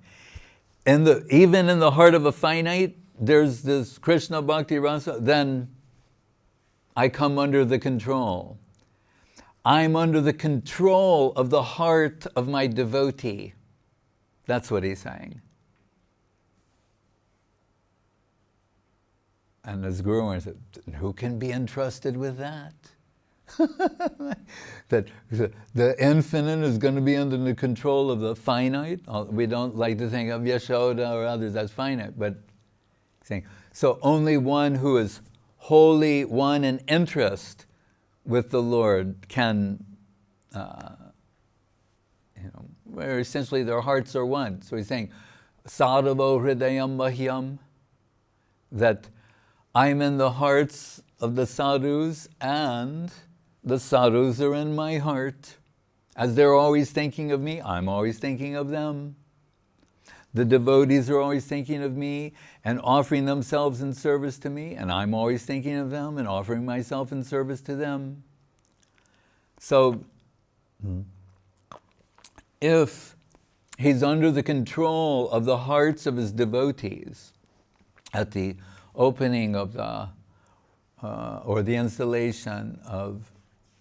Speaker 1: Even in the heart of a finite, there's this Krishna Bhakti Rasa, then I come under the control. I'm under the control of the heart of my devotee. That's what he's saying. And as Guru Maharaj said, who can be entrusted with that? That the infinite is going to be under the control of the finite. We don't like to think of Yashoda or others as finite, but saying, so only one who is wholly one in interest with the Lord can, where essentially their hearts are one. So he's saying, Sadhavo hridayam mahyam, that I'm in the hearts of the sadhus and the sadhus are in my heart. As they're always thinking of me, I'm always thinking of them. The devotees are always thinking of me and offering themselves in service to me, and I'm always thinking of them and offering myself in service to them. So, if he's under the control of the hearts of his devotees at the opening of the, or the installation of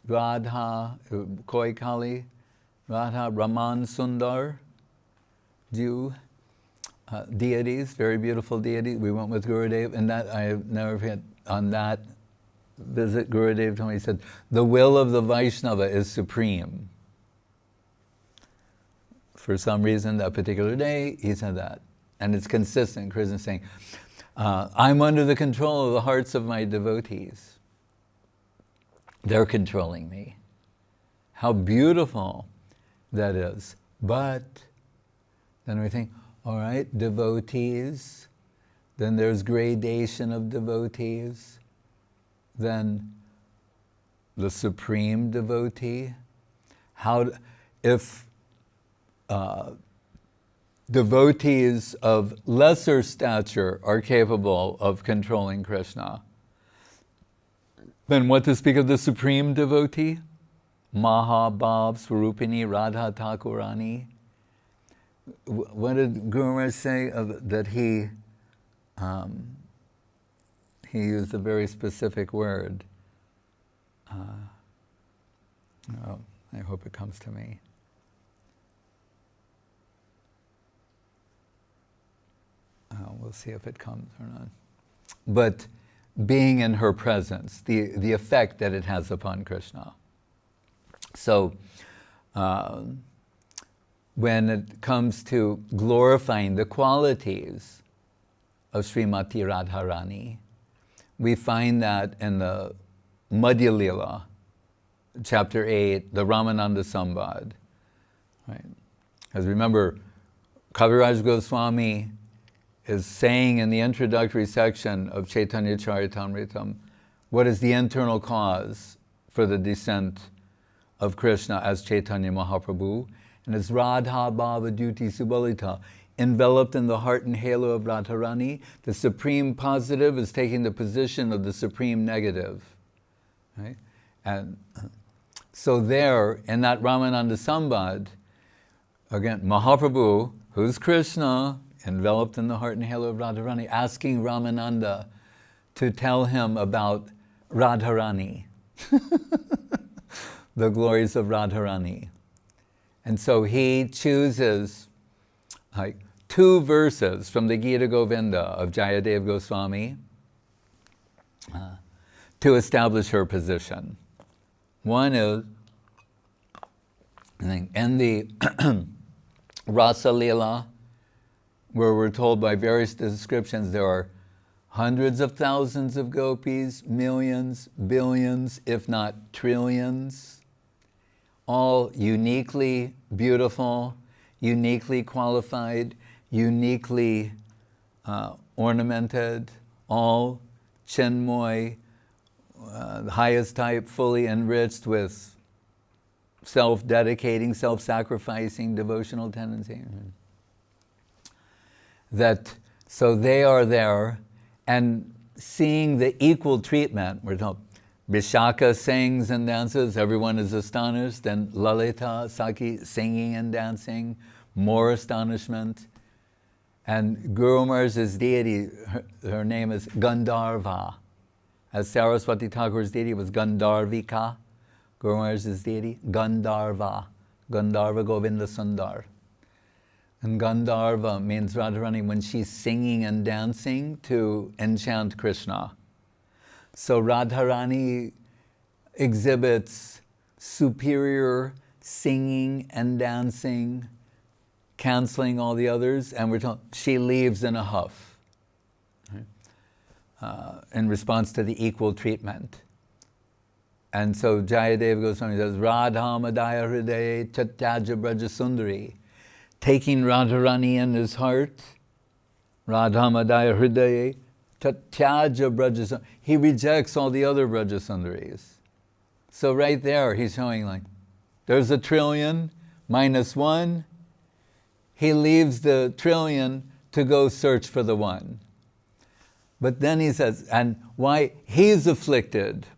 Speaker 1: Radha, Koi Kali, Radha, Raman Sundar, deities, very beautiful deities. We went with Gurudev, and that I have never forget, on that visit, Gurudev told me, he said, the will of the Vaishnava is supreme. For some reason, that particular day, he said that. And it's consistent, Krishna saying, I'm under the control of the hearts of my devotees. They're controlling me. How beautiful that is. But then we think, all right, devotees, then there's gradation of devotees, then the supreme devotee. If devotees of lesser stature are capable of controlling Krishna, then what to speak of the supreme devotee? Mahabhav Swarupini Radha Thakurani. What did Guru Maharaj say that he used a very specific word? Oh, I hope it comes to me. We'll see if it comes or not. But being in her presence, the effect that it has upon Krishna. So, when it comes to glorifying the qualities of Srimati Radharani, we find that in the Madhya Lila, chapter 8, the Ramananda Sambad. Right? Because remember, Kaviraj Goswami is saying in the introductory section of Chaitanya Charitamritam, what is the internal cause for the descent of Krishna as Caitanya Mahaprabhu, and it's Radha Bhava Duti Subalita. Enveloped in the heart and halo of Radharani, the supreme positive is taking the position of the supreme negative. Right? And so there, in that Ramananda Sambad, again, Mahaprabhu, who's Krishna, enveloped in the heart and halo of Radharani, asking Ramananda to tell him about Radharani, the glories of Radharani. And so he chooses like 2 verses from the Gita Govinda of Jayadeva Goswami to establish her position. One is, I think, in the Rasa Leela, where we're told by various descriptions there are hundreds of thousands of gopis, millions, billions, if not trillions, all uniquely beautiful, uniquely qualified, uniquely ornamented, all chinmoy, the highest type, fully enriched with self-dedicating, self-sacrificing, devotional tendency. So they are there, and seeing the equal treatment, we're told, Vishaka sings and dances, everyone is astonished, then Lalita, Saki singing and dancing, more astonishment. And Guru Maharaj's deity, her name is Gandharva. As Saraswati Thakur's deity was Gandharvika, Guru Maharaj's deity, Gandharva, Gandharva Govinda Sundar. And Gandharva means Radharani when she's singing and dancing to enchant Krishna. So Radharani exhibits superior singing and dancing, canceling all the others, and we're told she leaves in a huff, right? In response to the equal treatment. And so Jayadeva Goswami says, Radha Madaya Hridaye Chatyaja Braja Sundari, taking Radharani in his heart, Radha Madaya Hridaye Tatyaja Braja Sundari. He rejects all the other Braja Sundaris. So right there, he's showing like, there's a trillion, minus one. He leaves the trillion to go search for the one. But then he says, and why he's afflicted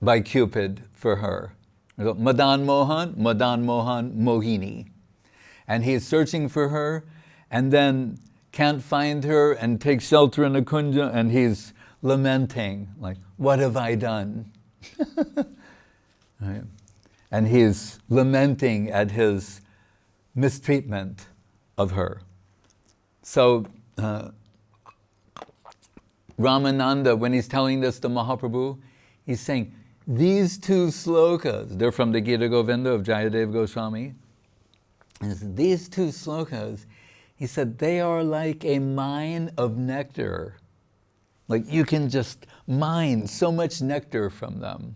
Speaker 1: by Cupid for her. Madan Mohan, Mohini. And he's searching for her, and then can't find her, and takes shelter in a kunja, and he's lamenting, like, what have I done? Right? And he's lamenting at his mistreatment of her. So, Ramananda, when he's telling this to Mahaprabhu, he's saying, these 2 slokas, they're from the Gita Govinda of Jayadeva Goswami, and these 2 slokas, he said, they are like a mine of nectar. Like you can just mine so much nectar from them.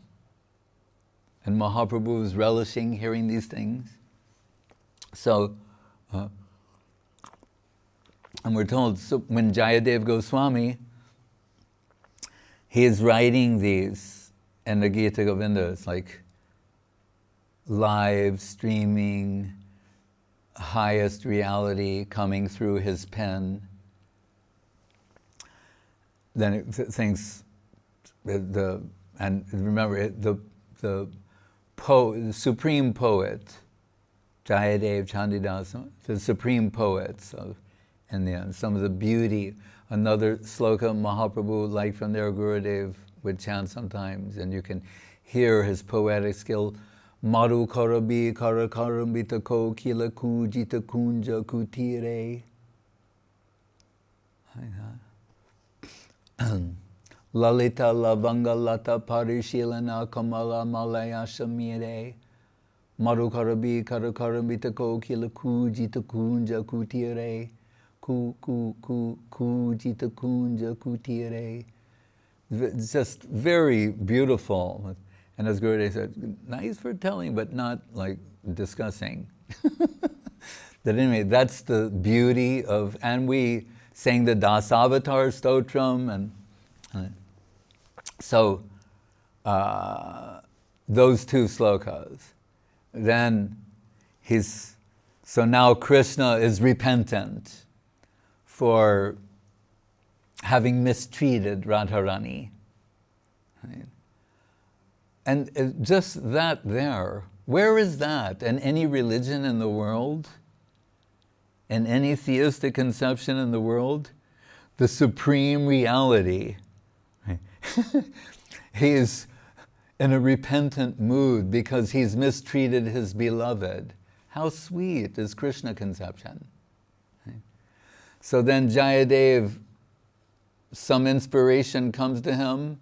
Speaker 1: And Mahaprabhu was relishing hearing these things. So, and we're told, so when Jayadeva Goswami, he is writing these in the Gita Govinda, it's like live streaming, highest reality coming through his pen. Then it thinks, and remember, the supreme poet, Jayadeva Chandidasa, the supreme poets of, in the end, some of the beauty, another sloka Mahaprabhu, like from their Gurudev, would chant sometimes, and you can hear his poetic skill. Maru karabi karakarambita ko kila kujita kunja kutire. Lalita lavanga lata parishilana kamala malaya shamire. Maru karabi karakarambita ko kila kujita kunja kutire. Kujita kunja kutire. It's just very beautiful. And as Gurudev said, nice for telling, but not like discussing. That anyway, that's the beauty of, and we sang the Dasavatar Stotram, and so those 2 slokas. then so now Krishna is repentant for having mistreated Radharani. Right? And just that there, where is that in any religion in the world? In any theistic conception in the world? The supreme reality. Right? He's in a repentant mood because he's mistreated his beloved. How sweet is Krishna conception? Right? So then Jayadeva, some inspiration comes to him.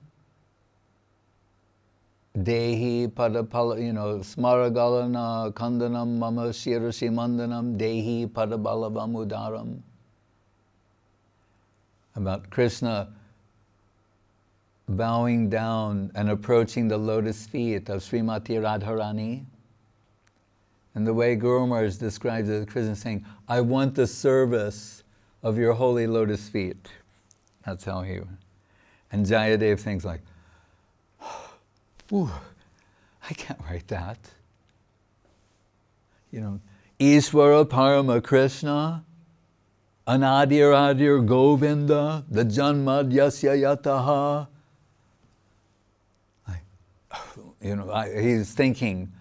Speaker 1: Dehi padapala, smaragalana kandanam mama shirashi mandanam dehi padabalavam udaram. About Krishna bowing down and approaching the lotus feet of Srimati Radharani. And the way Guru Maharaj describes it, Krishna saying, I want the service of your holy lotus feet. That's how he... And Jayadeva thinks like, ooh, I can't write that. Ishvara Parama Krishna, Anadir Adir Govinda, the Janmad Yasya Yataha. He's thinking,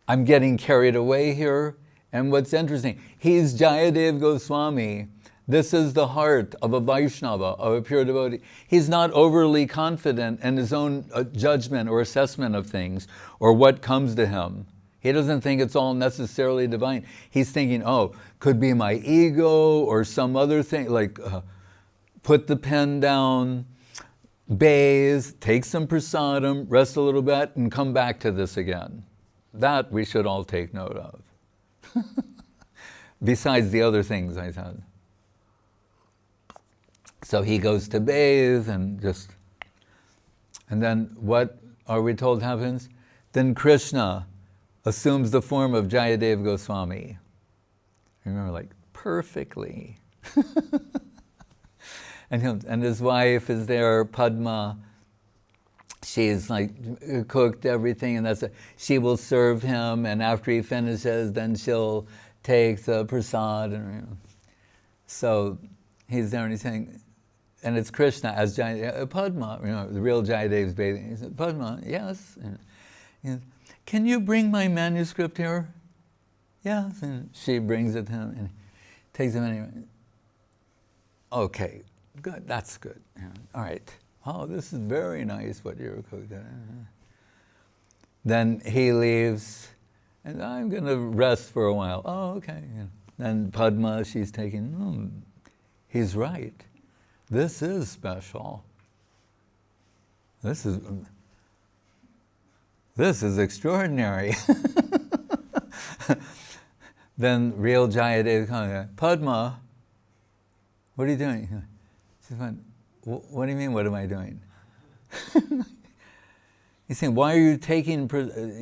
Speaker 1: I'm getting carried away here. And what's interesting, he's Jayadeva Goswami. This is the heart of a Vaishnava, of a pure devotee. He's not overly confident in his own judgment or assessment of things or what comes to him. He doesn't think it's all necessarily divine. He's thinking, oh, could be my ego or some other thing, like put the pen down, bathe, take some prasadam, rest a little bit, and come back to this again. That we should all take note of. Besides the other things I said. So he goes to bathe and then what are we told happens? Then Krishna assumes the form of Jayadeva Goswami. Remember, like, perfectly. And his wife is there, Padma. She's like cooked everything, and she will serve him, and after he finishes, then she'll take the prasad. And, so he's there and he's saying, and it's Krishna as Padma, the real Jayadeva's bathing. He said, Padma, yes. And he said, can you bring my manuscript here? Yes. And she brings it to him and takes it anyway. Okay, good, that's good. All right. Oh, this is very nice what you cooked. Then he leaves, and I'm going to rest for a while. Oh, okay. Then Padma, she's taking, he's right. This is special. This is extraordinary. Then real Jayadeva comes, Padma, what are you doing? She's like, what do you mean, what am I doing? He's saying, why are you taking,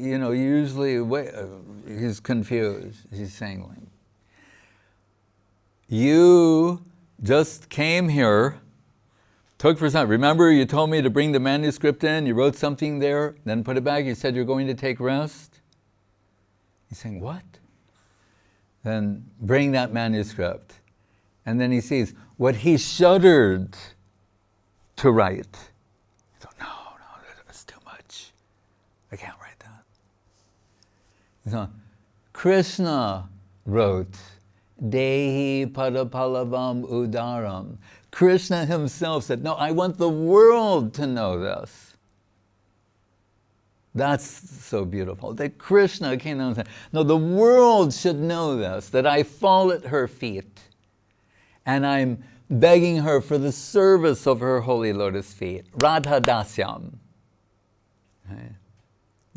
Speaker 1: usually, he's confused. He's saying, like, you just came here, took prasad. Remember, you told me to bring the manuscript in, you wrote something there, then put it back, you said you're going to take rest. He's saying, what? Then bring that manuscript. And then he sees what he shuddered to write. He thought, no, that's too much. I can't write that. So Krishna wrote, Dehi padapalavam udaram. Krishna himself said, no, I want the world to know this. That's so beautiful, that Krishna came down and said, no, the world should know this, that I fall at her feet, and I'm begging her for the service of her holy lotus feet. Radha-dasyam.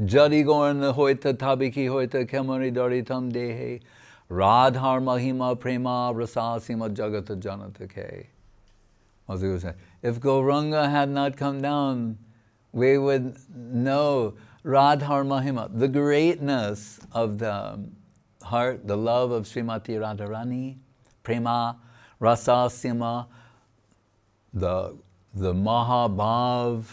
Speaker 1: Jari gorna hoita tabiki hoita kemari daritam dehe. Radhar mahima prema rasasima jagata janata ke. If Gauranga had not come down, we would know Radhar mahima, the greatness of the heart, the love of Srimati Radharani, prema, rasasima, the mahabhav,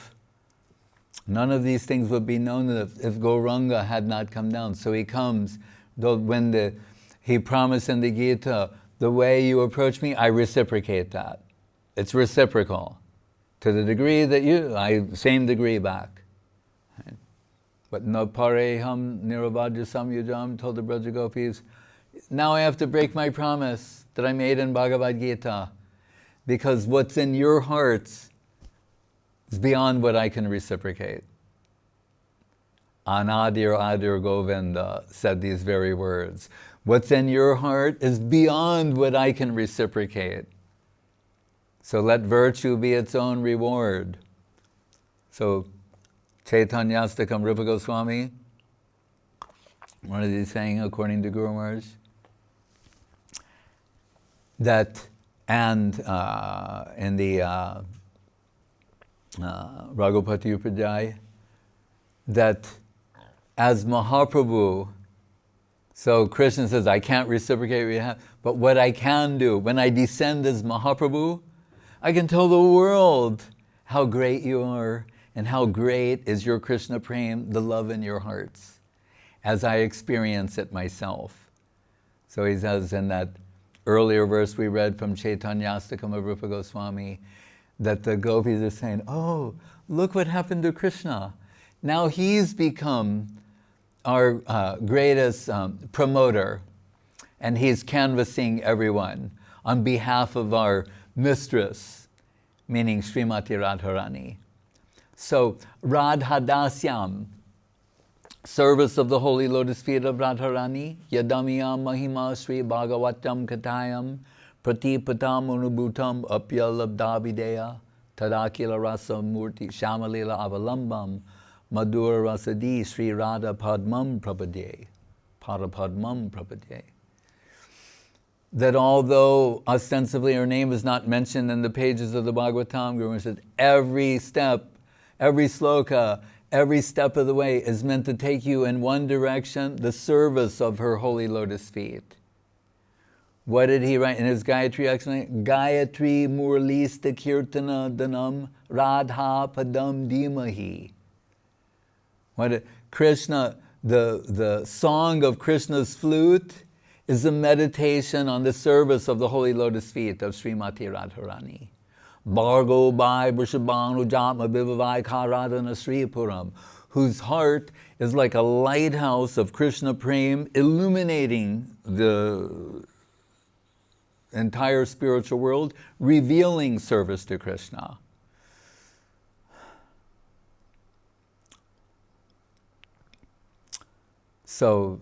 Speaker 1: None of these things would be known if Gauranga had not come down. So he comes, when he promised in the Gita, the way you approach me, I reciprocate that. It's reciprocal. To the degree that same degree back. Right? But no pareham nirabhadya samyujam, told the Braja Gopis, now I have to break my promise that I made in Bhagavad Gita, because what's in your hearts is beyond what I can reciprocate. Anadir Adir Govinda said these very words. What's in your heart is beyond what I can reciprocate. So let virtue be its own reward. So Chaitanyastakam Rupa Goswami, what is he saying according to Guru Maharaj? That, and in the Raghupati Upadhyay, that as Mahaprabhu, so Krishna says, I can't reciprocate what you have, but what I can do, when I descend as Mahaprabhu, I can tell the world how great you are and how great is your Krishna Prem, the love in your hearts, as I experience it myself. So he says in that earlier verse we read from Chaitanyastakam of Rupa Goswami, that the gopis are saying, oh, look what happened to Krishna. Now he's become our greatest promoter, and he's canvassing everyone on behalf of our mistress, meaning Srimati Radharani. So, Radha-dasyam, service of the holy lotus feet of Radharani, Yadamiyam Mahima Sri Bhagavatam Katayam, Pratipatam Unubhutam Apya Labdavideya, Tadakila Rasa Murti Shamalila Avalambam, Madhura Rasadi Sri Radha Padmam Prabhade, Parapadmam Prabhade. That although ostensibly her name is not mentioned in the pages of the Bhagavatam, Guru says every step, every sloka, every step of the way is meant to take you in one direction, the service of her holy lotus feet. What did he write in his Gayatri explanation? Gayatri Murlista Kirtana Danam Radha Padam Dimahi. Krishna, the song of Krishna's flute is a meditation on the service of the holy lotus feet of Srimati Radharani. Bargo Bhai Vrishabhanu Jatma Bhivavai Karadana Sri Puram, whose heart is like a lighthouse of Krishna Prem, illuminating the entire spiritual world, revealing service to Krishna. So,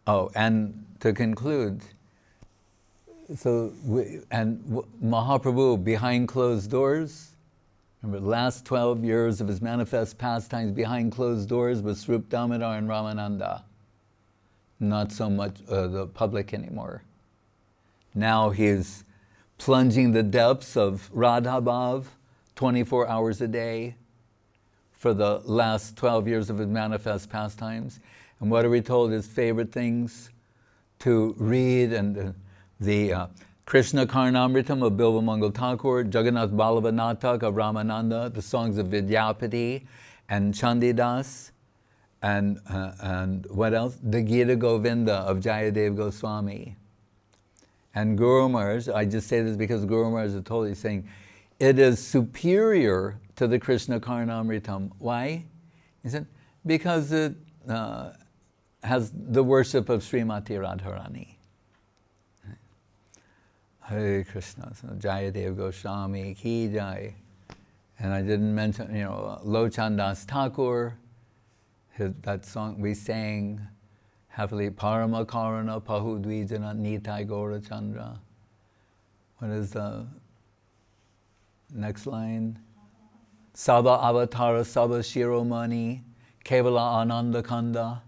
Speaker 1: and to conclude, Mahaprabhu behind closed doors, remember the last 12 years of his manifest pastimes behind closed doors was Srup Damodar and Ramananda. Not so much the public anymore. Now he's plunging the depths of Radha Bhav 24 hours a day for the last 12 years of his manifest pastimes. And what are we told his favorite things to read? And the Krishna Karnamritam of Bilva Mangal Thakur, Jagannath Ballabha Natak of Ramananda, the songs of Vidyapati and Chandidas, and what else? The Gita Govinda of Jayadeva Goswami. And Guru Maharaj, I just say this because Guru Maharaj is totally saying, it is superior to the Krishna Karnamritam. Why? He said, because it has the worship of Srimati Radharani. Hare Krishna, so Jayadeva Goswami, Ki Jai. And I didn't mention, Lochandas Thakur, that song we sang happily, Parama Karana Pahu Dvijana Nitai Gaura Chandra. What is the next line? Saba Avatara Saba Shiromani, Kevala Ananda Kanda.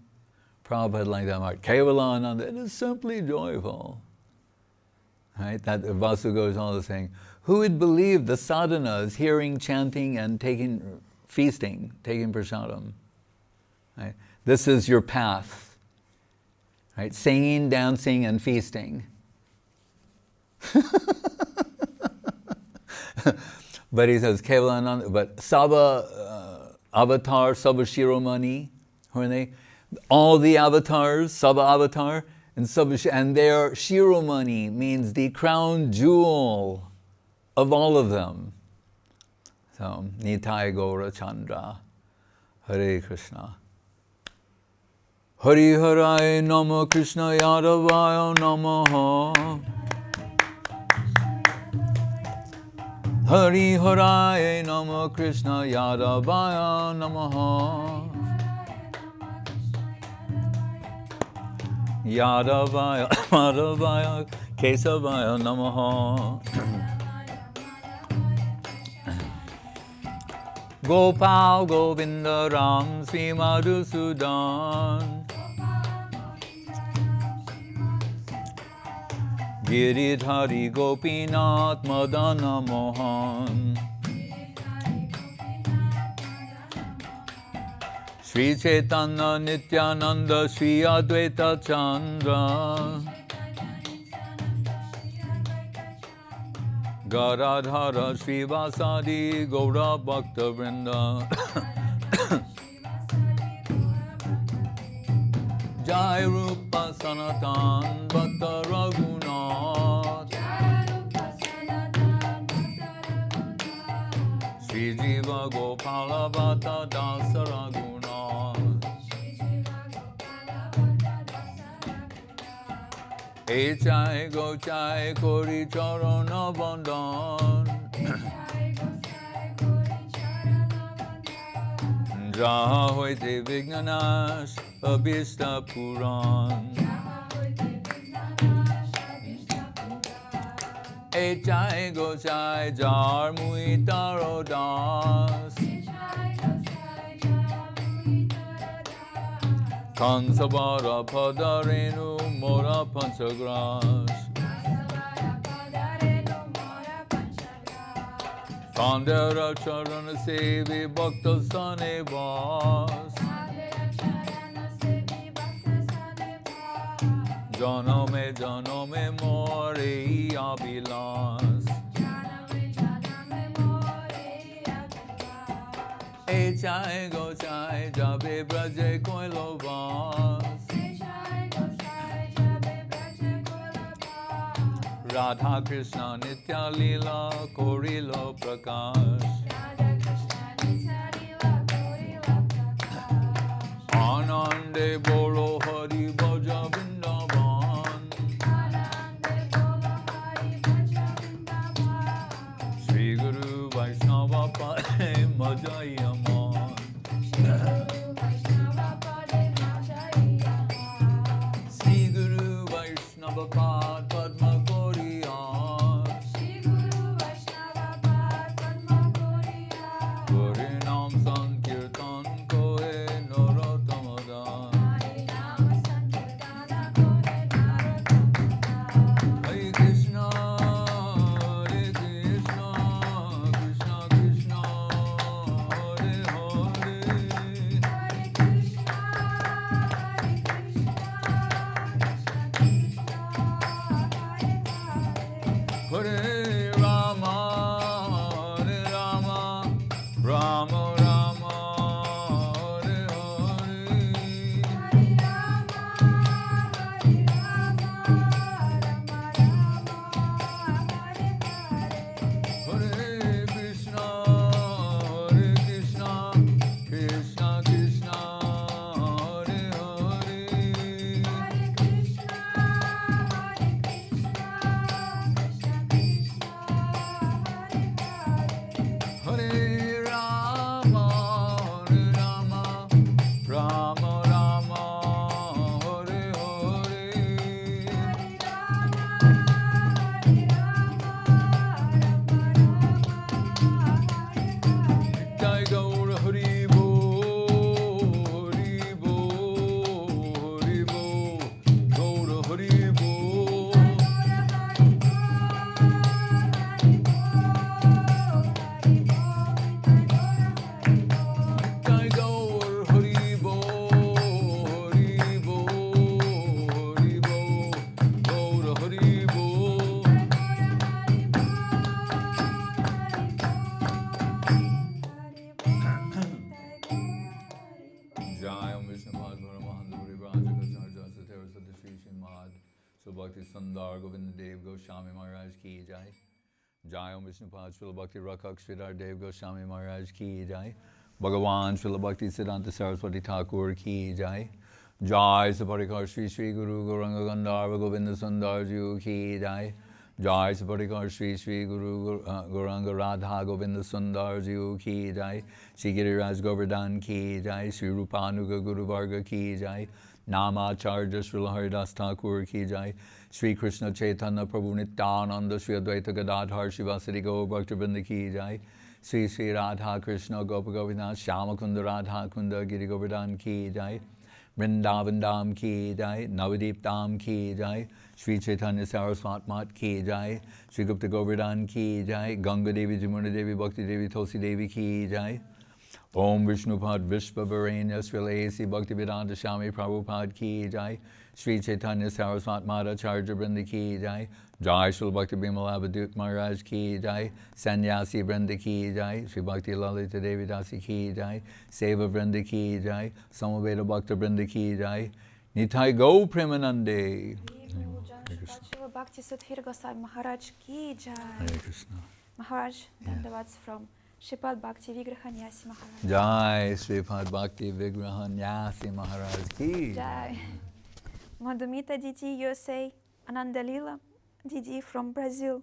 Speaker 1: Prabhupada like that, Mark. Kevala Ananda, it is simply joyful. Right? That Vasu goes on saying, who would believe the sadhanas, hearing, chanting, and feasting, taking prasadam? Right? This is your path. Right? Singing, dancing, and feasting. But he says, Kevala Ananda, but Saba Avatar, Sabashiromani, who are they? All the avatars, Saba Avatar, and their Shiromani means the crown jewel of all of them. So, Nitai Gaura Chandra, Hare Krishna. Hari Harai Namo Krishna Yadavaya Namaha. Hari Harai Namo Krishna Yadavaya Namaha. Yadavaya Madhavaya Kesavaya Namaha. Gopal Govinda Ram Sri Madhusudan. Giridhari Gopinath Madana Mohan. Sri Chaitanya Nityananda Sri Advaita Chandra. Garadhara Sri Vasadi Gaura Bhakta Vrinda. Jai Rupa Sanatan Bhakta Raghunath. Sri Jiva Gopala Bhata Dasa Raghunath. Echai Gochai Kori Charana Bandhan. Jaha Hoite Vignanash Abhishta Puran. Echai Gochai Jar Muitaro Das. Kansabara Padarenu Mora Panchagras. Kandera Charana Sevi Bhakta Sane Vas. Janame More Abhilas. Echai Gochai Jabe Braje Koilovas. Radha Krishna Nitya Lila Korilo Prakash. Anande Bolo Hari Bhaja Vrindavan. Shri Guru Vaishnava Pade Majayaman. Shri Guru Vaishnava Pad Padma Koriya. Harinam Sankirtan Kohe Narottamada. Bhakti Sundar Govinda Dev Goswami Maharaj Ki Jai. Jai Om Vishnupad Srila Bhakti Rakak Sridhar Dev Goswami Maharaj Ki Jai. Bhagavan Srila Bhakti Siddhanta Saraswati Thakur Ki Jai. Jai Saparikar Sri Sri Guru Gauranga Gandharva Govinda Sundar Ji Ki Jai. Jai Saparikar Sri Sri Guru Gauranga Radha Govinda Sundar Ji Ki Jai. Shri Giriraj Govardhan Ki Jai. Shri Rupanuga Guru Varga Ki Jai. Namacharya Srila Haridas Thakur Ki Jai. Sri Krishna Chaitanya Prabhu Nityananda Sri Advaita Gadadhar Shivasari Gaur Bhaktivinoda Ki Jai. Sri Sri Radha Krishna Gopa Govinath Shama Kunda Radha Kunda Giri Govardhan Ki Jai. Vrindavan Dham Ki Jai. Navadip Dham Ki Jai. Sri Chaitanya Saraswat Mat Ki Jai. Sri Gupta Govardhan Ki Jai. Ganga Devi Jamuna Devi Bhakti Devi Tulsi Devi Ki Jai. Om Vishnupad Vishvavarenya Srila A.C. Bhaktivedanta Swami Prabhupada Ki Jai. Sri Chaitanya Saraswat Mata Charja Vrinda Ki Jai. Jai Srila Bhakti Bimala Abhidut Maharaj Ki Jai. Sannyasi Vrinda Ki Jai. Sri Bhakti Lalita Devi Dasi Ki Jai. Seva Vrinda Ki Jai. Samaveda Bhakta Vrinda Ki Jai. Nitai Go Premanande.
Speaker 2: Bhakti Sudhir Goswami Maharaj Ki Jai.
Speaker 1: Hare Krishna.
Speaker 2: Maharaj, Dandavats from Sripad Bhakti Vigrahanyasi Maharaj.
Speaker 1: Jai Sripad Bhakti Vigrahanyasi Maharaj Ki
Speaker 2: Jai. Madhumita Didi, USA. Ananda Lila Didi from Brazil.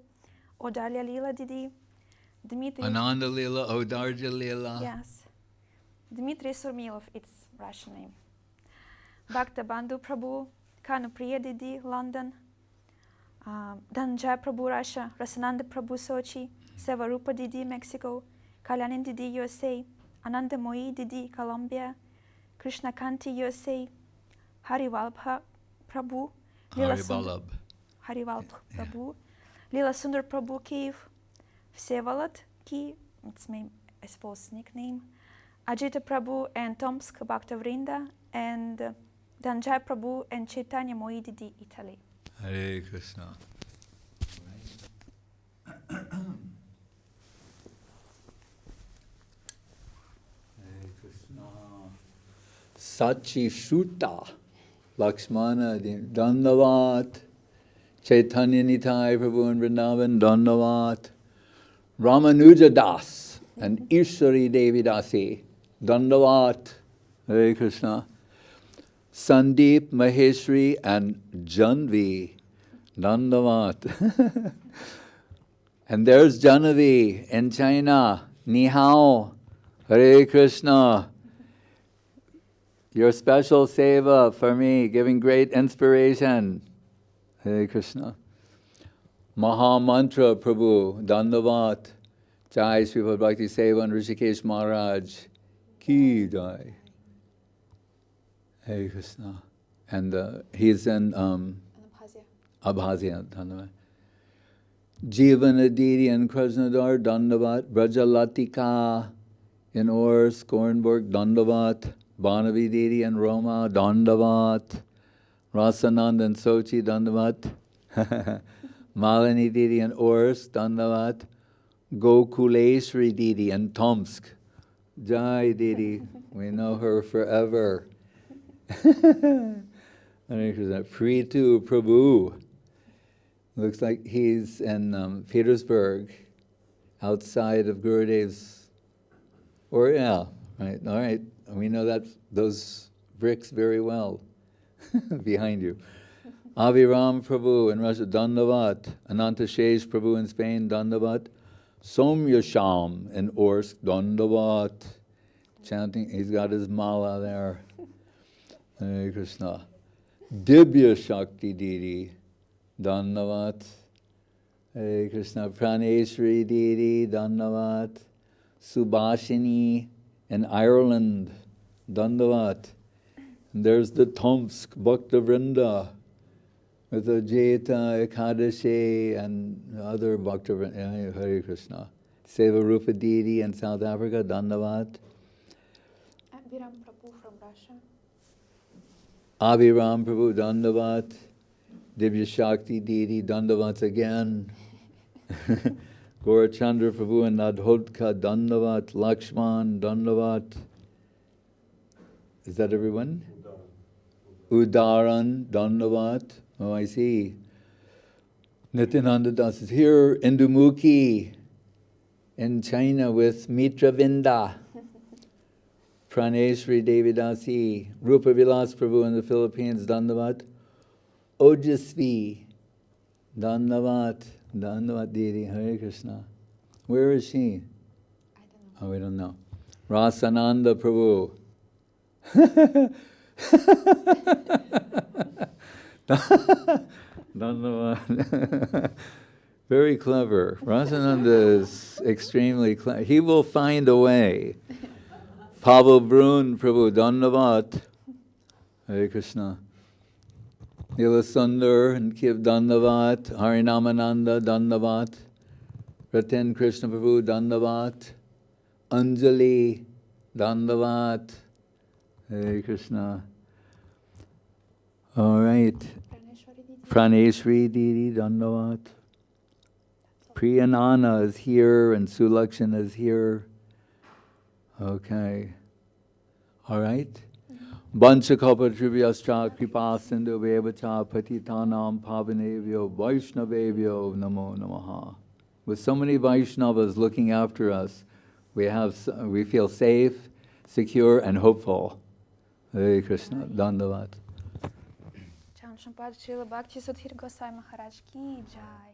Speaker 2: Odalia Lila Didi. Dmitry.
Speaker 1: Ananda Lila, Odarja Lila.
Speaker 2: Yes. Dmitry Surmilov, it's Russian name. Bhakta Bandhu Prabhu. Kanu Priya Didi, London. Dhananjaya Prabhu, Russia. Rasananda Prabhu, Sochi. Sevarupa Didi, Mexico. Kalyanin Didi, USA. Ananda Moi Didi, Colombia. Krishna Kanti, USA. Harivalbha Prabhu. Harivalbha Prabhu. Lila Sundar Prabhu, Kiev. Vsevolod Ki, it's my, I suppose, nickname. Ajita Prabhu and Tomsk Bhakta Vrinda. And Dhananjaya Prabhu and Chaitanya Moi Didi, Italy.
Speaker 1: Hare Krishna. Sachi Shuta Lakshmana Dandavat Chaitanya Nitai Prabhu and Vrindavan Dandavat Ramanuja Das and Ishwari Devi Dasi Dandavat Hare Krishna Sandeep Maheshri and Janvi Dandavat and there's Janavi in China Ni Hao Hare Krishna. Your special seva for me, giving great inspiration. Hare Krishna. Maha Mantra Prabhu, Dandavat, Jai Sripad Bhakti Seva and Rishikesh Maharaj, Ki Jai. Hare Krishna. And he's in Abhazia. Dandavat. Jivanadiri and Krasnodar, Dandavat, Brajalatika in Ors, Kornborg, Dandavat. Banavi Didi and Roma, Dandavat. Rasanand and Sochi, Dandavat. Malini Didi and Ors, Dandavat. Gokuleshri Didi and Tomsk. Jai Didi, we know her forever. Pritu Prabhu. Looks like he's in Petersburg, outside of Gurudev's. Or yeah, right, all right. We know that those bricks very well behind you. Aviram Prabhu in Russia, Dandavat. Ananta Shesh Prabhu in Spain, Dandavat. Somyasham in Orsk, Dandavat. Chanting, he's got his mala there. Hare Krishna. Dibya Shakti Didi, Dandavat. Hare Krishna. Praneshri Didi, Dandavat. Subhashini in Ireland, Dandavat. And there's the Tomsk Bhakta Vrinda with the Jeta, Ekadashi, and other Bhakta Vrinda. Hare Krishna. Seva Rupa Didi in South Africa, Dandavat.
Speaker 2: Abiram Prabhu from Russia.
Speaker 1: Abiram Prabhu, Dandavat. Divya Shakti Didi, Dandavat again. Gaurachandra Prabhu and Nadhodka, Dandavat. Lakshman, Dandavat. Is that everyone? Udaran, Dandavat. Oh, I see. Nityananda Das is here, Indumukhi in China with Mitra Vinda. Praneshri Devidasi, Rupa Vilas Prabhu in the Philippines, Dandavat. Ojasvi, Dandavat, Dandavat Didi, Hare Krishna. Where is she?
Speaker 2: I don't know.
Speaker 1: Oh, we don't know. Rasananda Prabhu. Dandavat. Very clever. Rasananda is extremely clever. He will find a way. Pavel Brun Prabhu, Dandavat. Hare Krishna. Nila Sundar and Kiv Dandavat. Harinamananda Dandavat. Ratan Krishna Prabhu Dandavat. Anjali Dandavat. Hare Krishna. All right. Praneshri Didi Dandavat. Priyanana is here and Sulakshana is here. Okay. All right. Vanchakalpa tribhyascha kripa sindhu vevacha patitanam pavanevyo vaishnavevyo namo namaha. With so many Vaishnavas looking after us, we feel safe, secure, and hopeful. Hare Krishna. Dandavat.
Speaker 2: Chant Srila Bhakti Sudhir Goswami Maharaj ki jai.